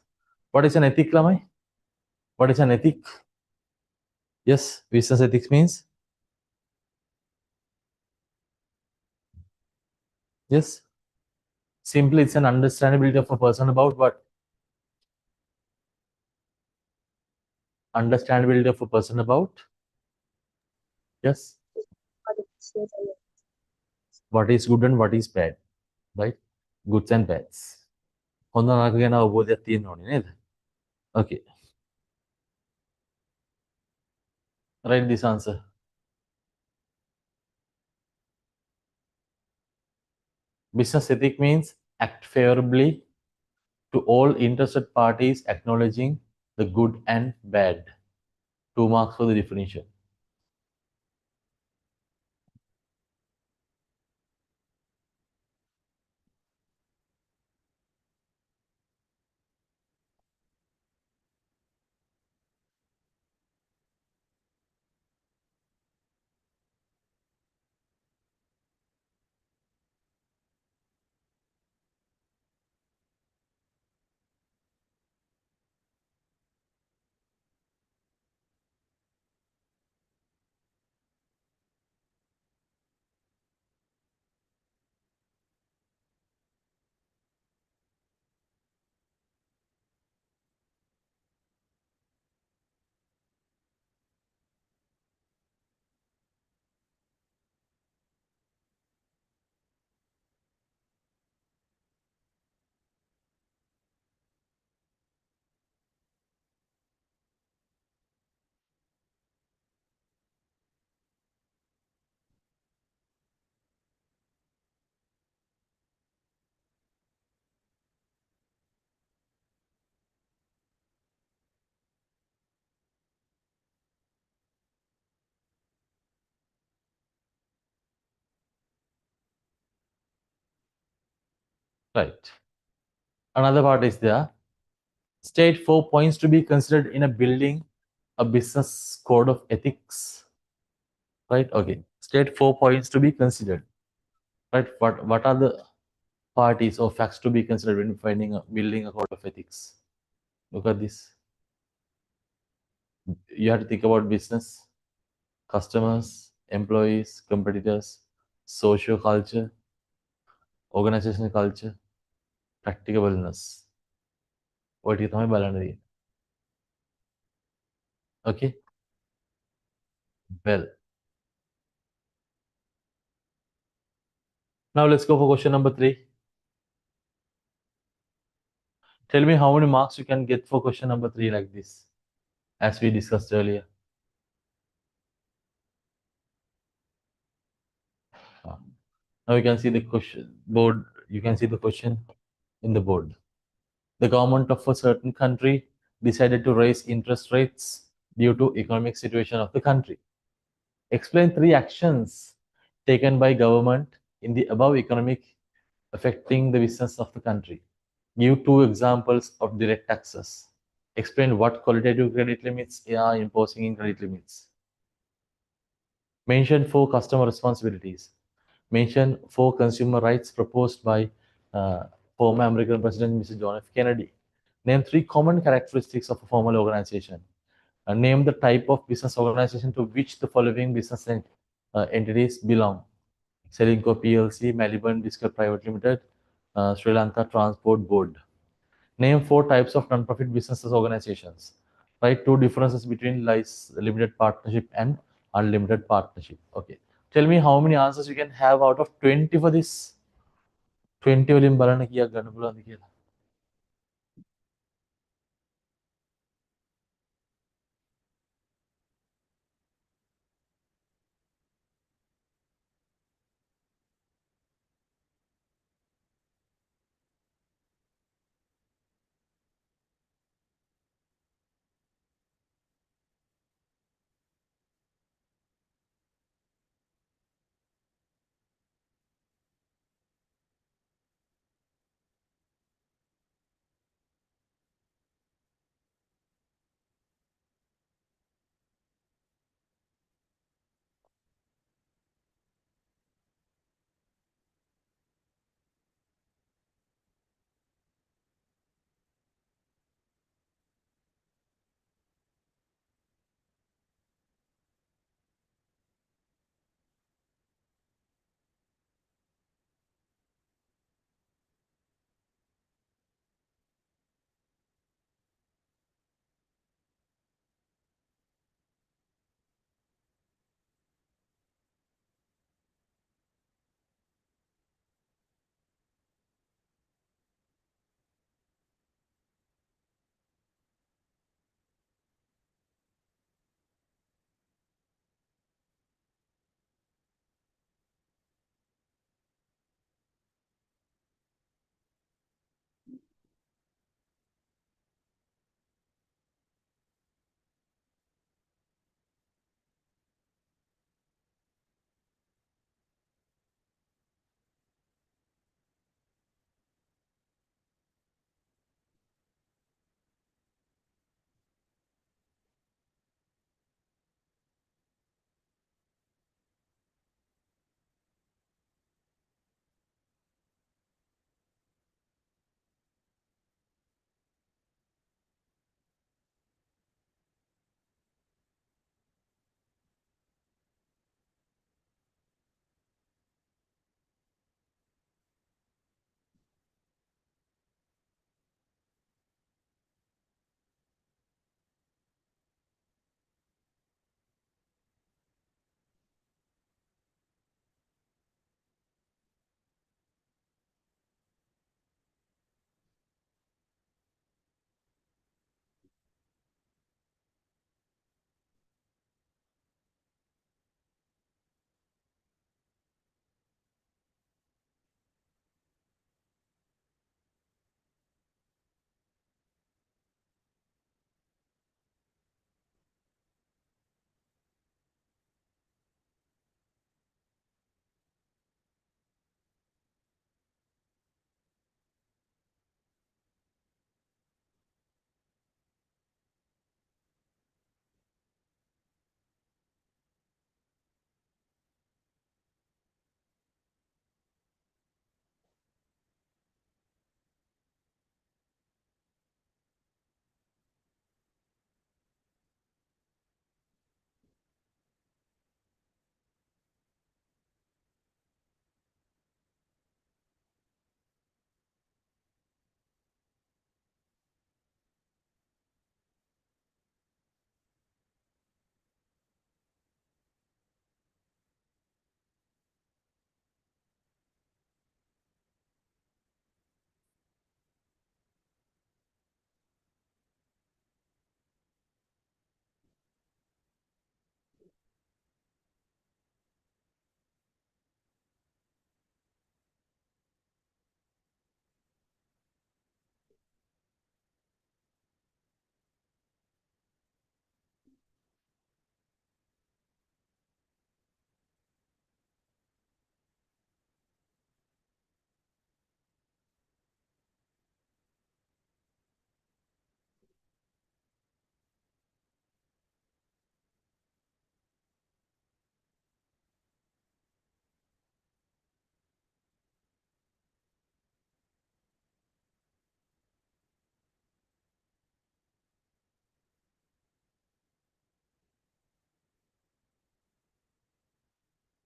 What is an ethic, Lamai? What is an ethic? Yes, business ethics means? Yes. Simply, it's an understandability of a person about what? Understandability of a person about? Yes. For the business and What is good and what is bad, right? Goods and bads. හොඳ නරක ගැන අවබෝධයක් තියෙන්න ඕනේ නේද? Okay. Write this answer. Business ethic means act favorably to all interested parties, acknowledging the good and bad. 2 marks for the definition. Right. Another part is there. State 4 points to be considered in a building a business code of ethics. Right. Okay. State 4 points to be considered. Right. What are the parties or facts to be considered when building a code of ethics? Look at this. You have to think about business, customers, employees, competitors, social culture, organizational culture, practicableness. What you think about it? Okay. Well. Now let's go for question number 3. Tell me how many marks you can get for question number 3 like this, as we discussed earlier. Now you can see the question board. You can see the question in the board. The government of a certain country decided to raise interest rates due to economic situation of the country. Explain 3 actions taken by government in the above economic affecting the business of the country. Give 2 examples of direct taxes. Explain what qualitative credit limits are imposing in credit limits. Mention 4 customer responsibilities. Mention 4 consumer rights proposed by former American President Mr. John F. Kennedy. Name 3 common characteristics of a formal organization. Name the type of business organization to which the following business entities belong. Selinco PLC, Melbourne Biscuit Private Limited, Sri Lanka Transport Board. Name 4 types of non-profit businesses organizations. Write 2 differences between limited partnership and unlimited partnership. Okay. Tell me how many answers you can have out of 20 for this. 20 වලින් බලන්න කීයක් ගන්න පුළුවන්ද කියලා.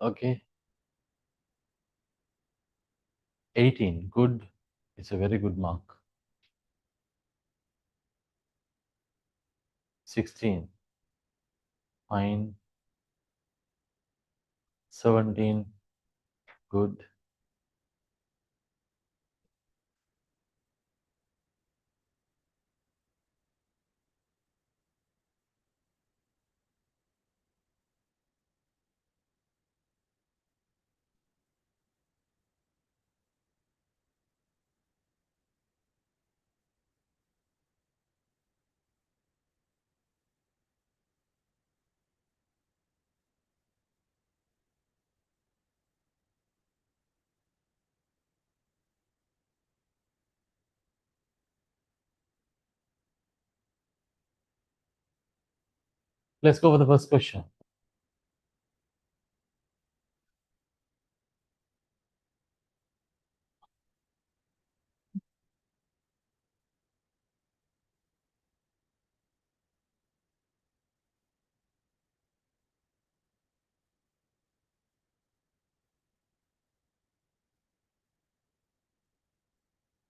Okay. 18. Good. It's a very good mark. 16. Fine. 17. Good. 'Let's go for the first question.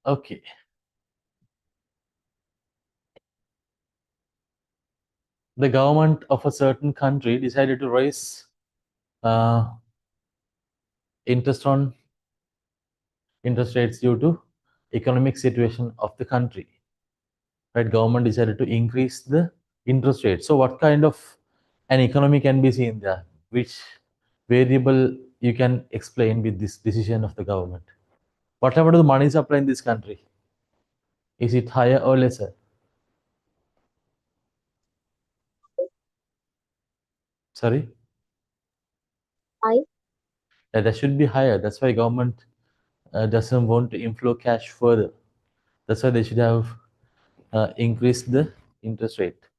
Okay. The government of a certain country decided to raise interest rates due to economic situation of the country. Right? Government decided to increase the interest rate. So what kind of an economy can be seen there? Which variable you can explain with this decision of the government? Whatever the money supply in this country, is it higher or lesser? Sorry? High. That should be higher. That's why government doesn't want to inflow cash further. That's why they should have increased the interest rate.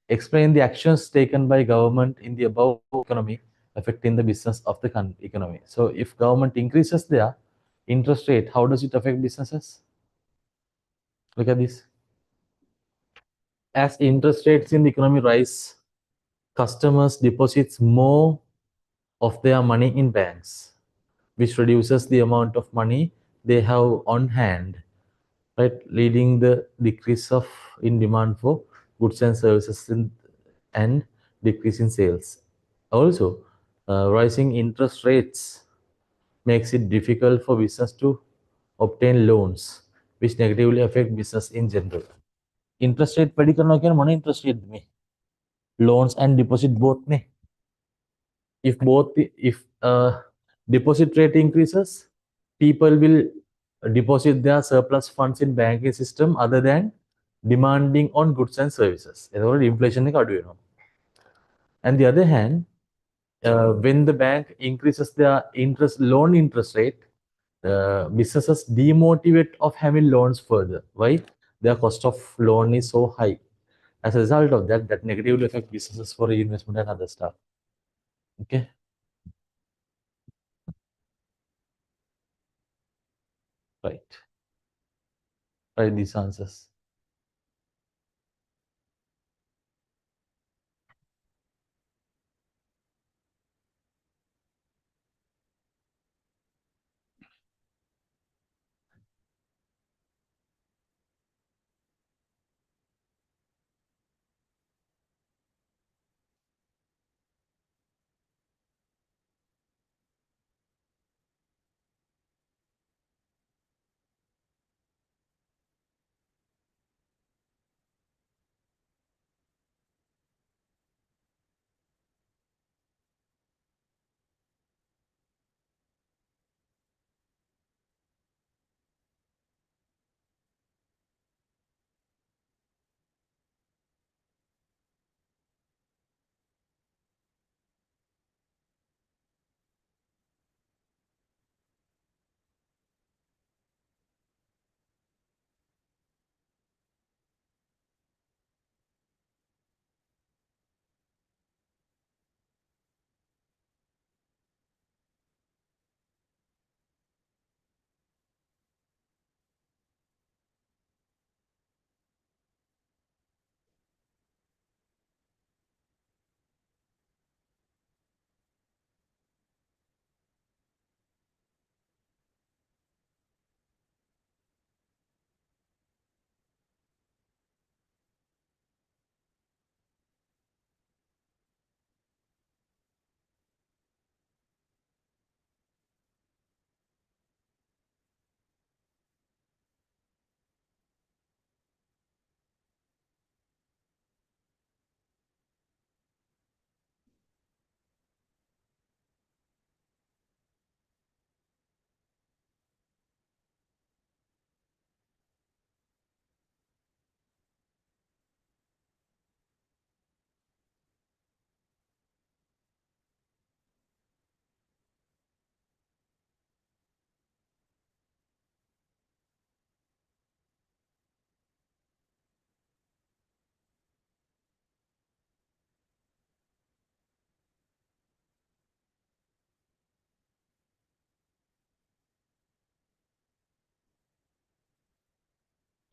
Explain the actions taken by government in the above economy affecting the business of the economy. So if government increases their interest rate, how does it affect businesses? Look at this. As interest rates in the economy rise, customers deposits more of their money in banks, which reduces the amount of money they have on hand, right, leading the decrease of in demand for goods and services and decrease in sales. Also, rising interest rates makes it difficult for business to obtain loans, which negatively affect business in general. Interest rate पढ़ी करना क्या mana interest rate में loans and deposit both में. If deposit rate increases, people will deposit their surplus funds in banking system other than demanding on goods and services. Inflation and the other hand, when the bank increases their loan interest rate, businesses demotivate of having loans further. Why? Their cost of loan is so high. As a result of that, that negatively affect businesses for reinvestment and other stuff. Okay. Right. Right. These answers.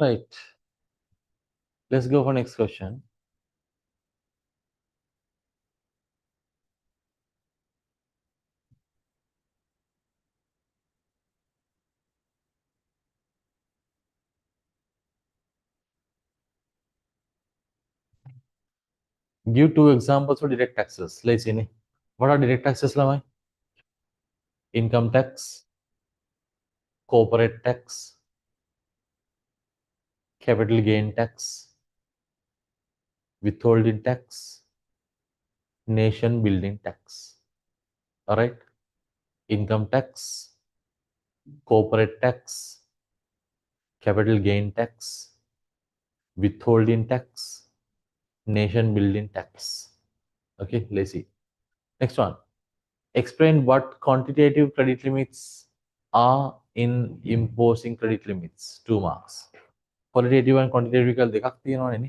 Right. Let's go for next question. Give two examples for direct taxes. Let's see. What are direct taxes? Income tax, corporate tax, capital gain tax, withholding tax, nation building tax. All right. Income tax, corporate tax, capital gain tax, withholding tax, nation building tax. Okay, let's see. Next one. Explain what quantitative credit limits are in imposing credit limits. 2 marks. Qualitative and quantitative kal dekhakti hai na.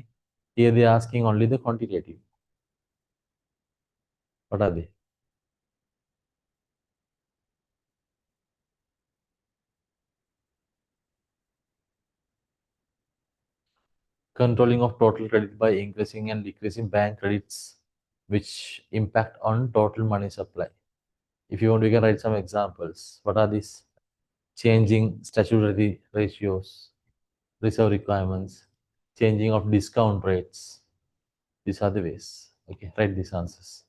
Here they are asking only the quantitative. What are they? Controlling of total credit by increasing and decreasing bank credits, which impact on total money supply. If you want, we can write some examples. What are these? Changing statutory ratios, reserve requirements, changing of discount rates. These are the ways. Okay, write these answers.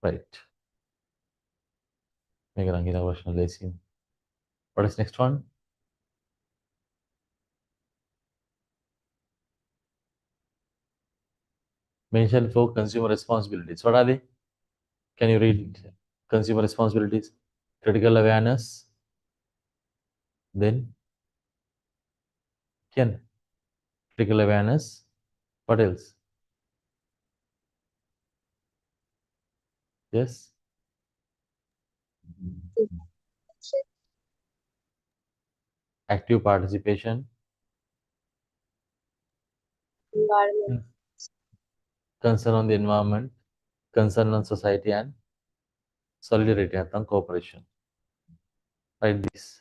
Right. Megarangina question Lacey. What is next one? Mention for consumer responsibilities. What are they? Can you read consumer responsibilities? Critical awareness. Then can critical awareness. What else? Yes. Active participation. Environment. Concern on the environment. Concern on society and solidarity and cooperation. Write this.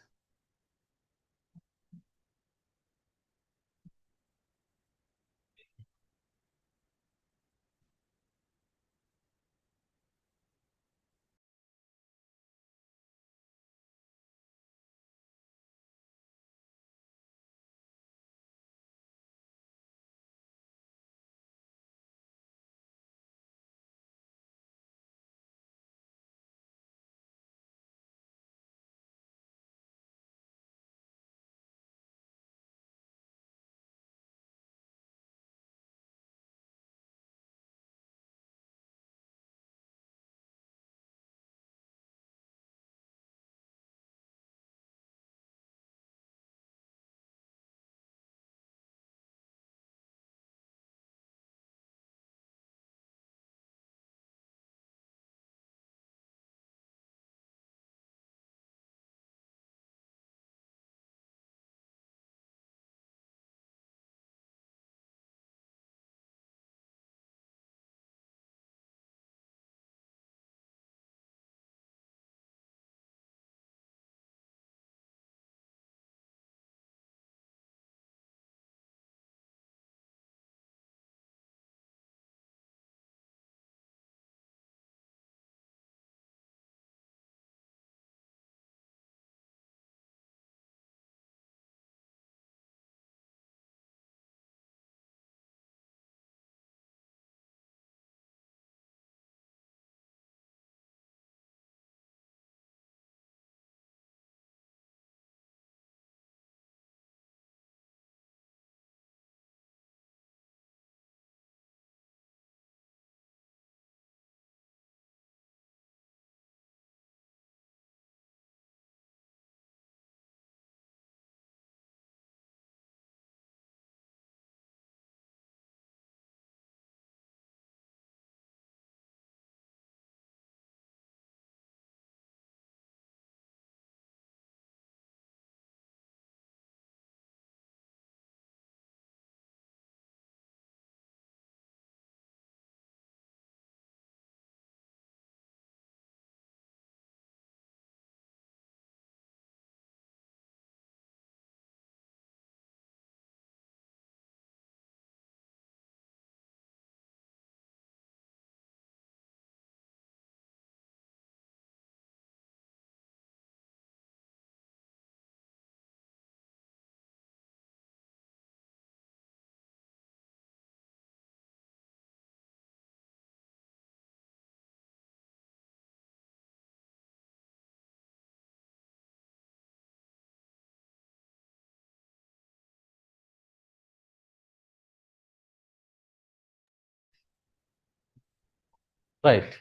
Right.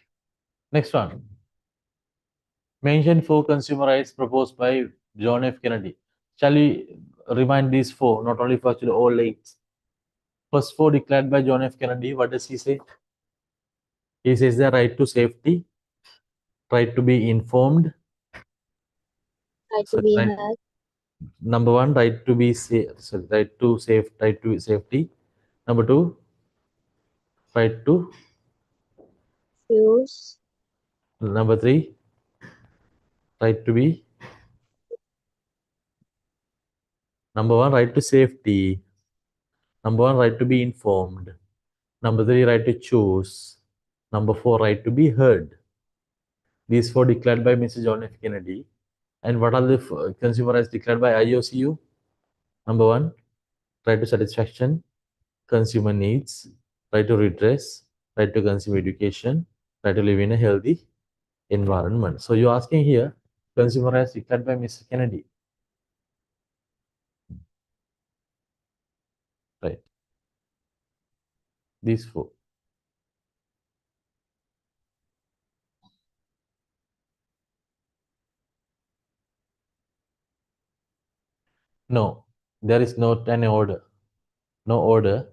Next one. Mention 4 consumer rights proposed by John F. Kennedy. Shall we remind these 4, not only for actually all 8? First 4 declared by John F. Kennedy. What does he say? He says the right to safety, right to be informed. Right So, to be right, heard. number 1, right to be safe. So, right to safety. Number 2, right to. Choose. Number 3, right to be. Number 1, right to safety. Number 1, right to be informed. Number 3, right to choose. Number 4, right to be heard. These 4 declared by Mr. John F. Kennedy. And what are the consumer rights declared by IOCU? Number 1, right to satisfaction, consumer needs, right to redress, right to consumer education, right to live in a healthy environment. So you're asking here, consumer rights declared by Mr. Kennedy. Right. These 4. No, there is not an order. No order.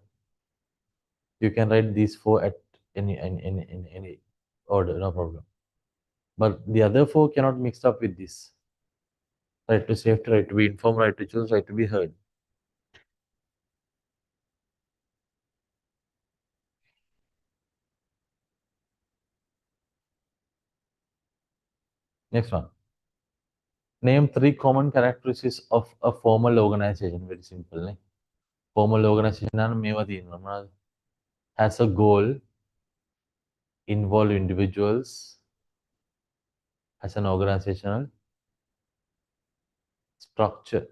You can write these 4 at any order, no problem. But the other 4 cannot mix up with this. Right to safety, right to be informed, right to choose, right to be heard. Next one. Name 3 common characteristics of a formal organization. Very simple. Ne? Formal organization has a goal, involve individuals, has an organizational structure,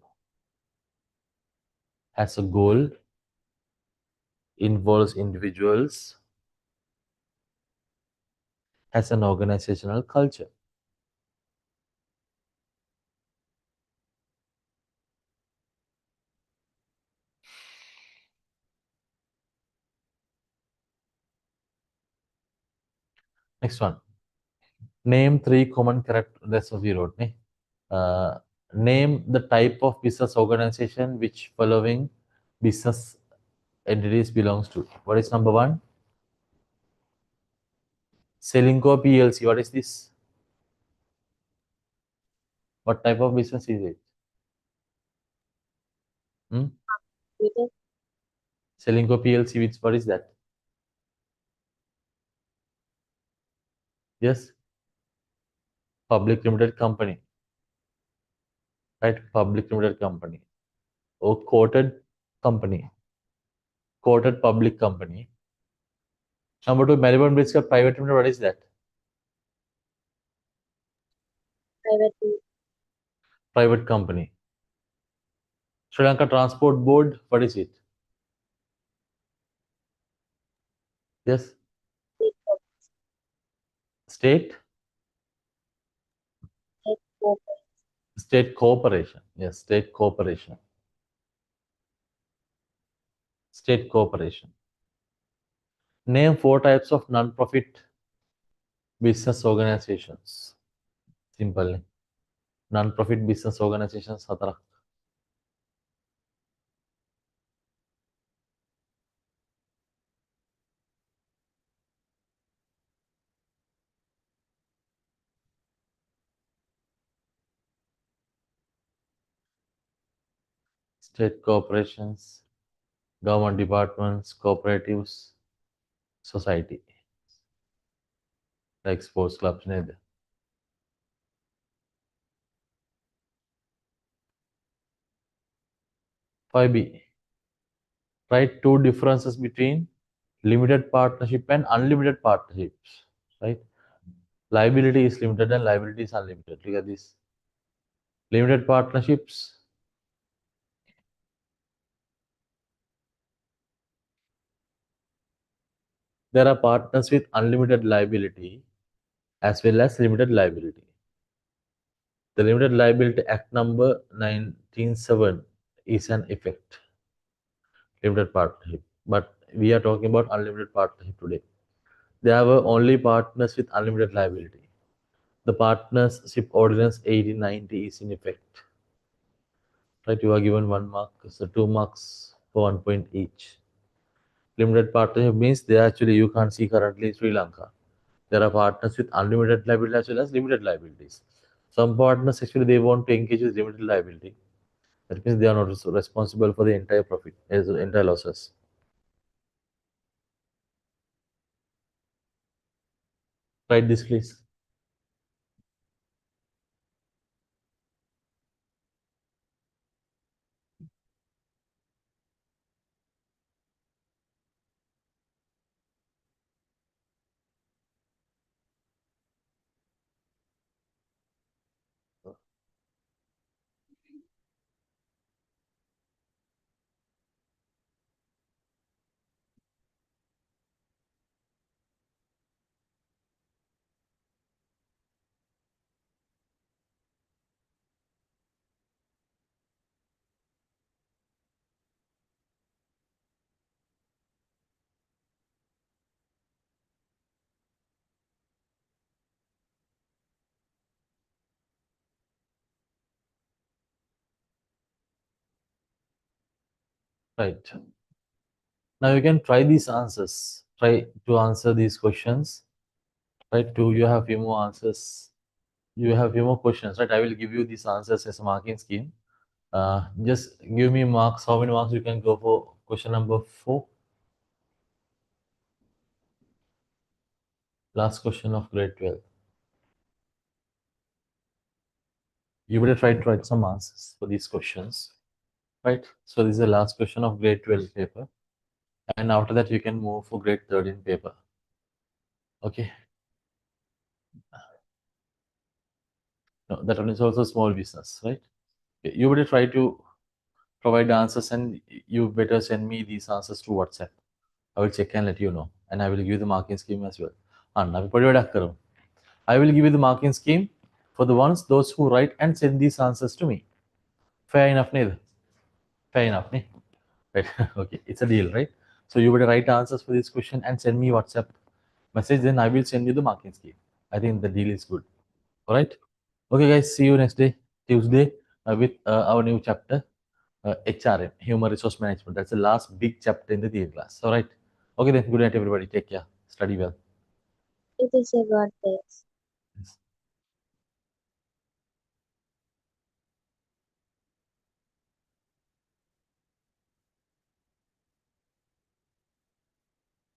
has a goal, involves individuals, has an organizational culture. Next one. Name 3 common characteristics. That's what we wrote. Ne? Name the type of business organization which following business entities belongs to. What is number 1? Selinco PLC. What is this? What type of business is it? Computer. Selinco PLC, which what is that? Yes, public limited company, right? Public limited company or quoted company, quoted public company. Number 2, Melbourne Bridge private limited. What is that? Private. Private company. Sri Lanka Transport Board. What is it? Yes, state. State corporation. Yes, state corporation. State corporation. Name 4 types of non-profit business organizations. Simple. Non-profit business organizations. State corporations, government departments, cooperatives, society, like sports clubs. 5B. Write 2 differences between limited partnership and unlimited partnerships. Right? Liability is limited and liability is unlimited. Look at this. Limited partnerships. There are partners with unlimited liability as well as limited liability. The Limited Liability Act number 197 is an effect. Limited partnership. But we are talking about unlimited partnership today. They are only partners with unlimited liability. The Partnership Ordinance 1890 is in effect. Right, you are given 1 mark, so 2 marks for 1 point each. Limited partnership means they actually you can't see currently in Sri Lanka. There are partners with unlimited liability as well as limited liabilities. Some partners actually they want to engage with limited liability. That means they are not responsible for the entire profit, entire losses. Write this, please. Right. Now you can try these answers. Try to answer these questions. Right. You have few more answers. You have few more questions. Right. I will give you these answers as a marking scheme. Just give me marks. How many marks you can go for question number 4? Last question of grade 12. You better try to write some answers for these questions. Right. So this is the last question of grade 12 paper. And after that, you can move for grade 13 paper. Okay. No, that one is also small business, right? You better try to provide the answers and you better send me these answers to WhatsApp. I will check and let you know. And I will give you the marking scheme as well. I will give you the marking scheme for those who write and send these answers to me. Fair enough, neither. Fair enough, ne? Right. Okay, it's a deal, right? So you better write answers for this question and send me WhatsApp message. Then I will send you the marking scheme. I think the deal is good. All right. Okay, guys. See you next day, Tuesday, with our new chapter, HRM, Human Resource Management. That's the last big chapter in the theory class. All right. Okay, then. Good night, everybody. Take care. Study well. It is a good day.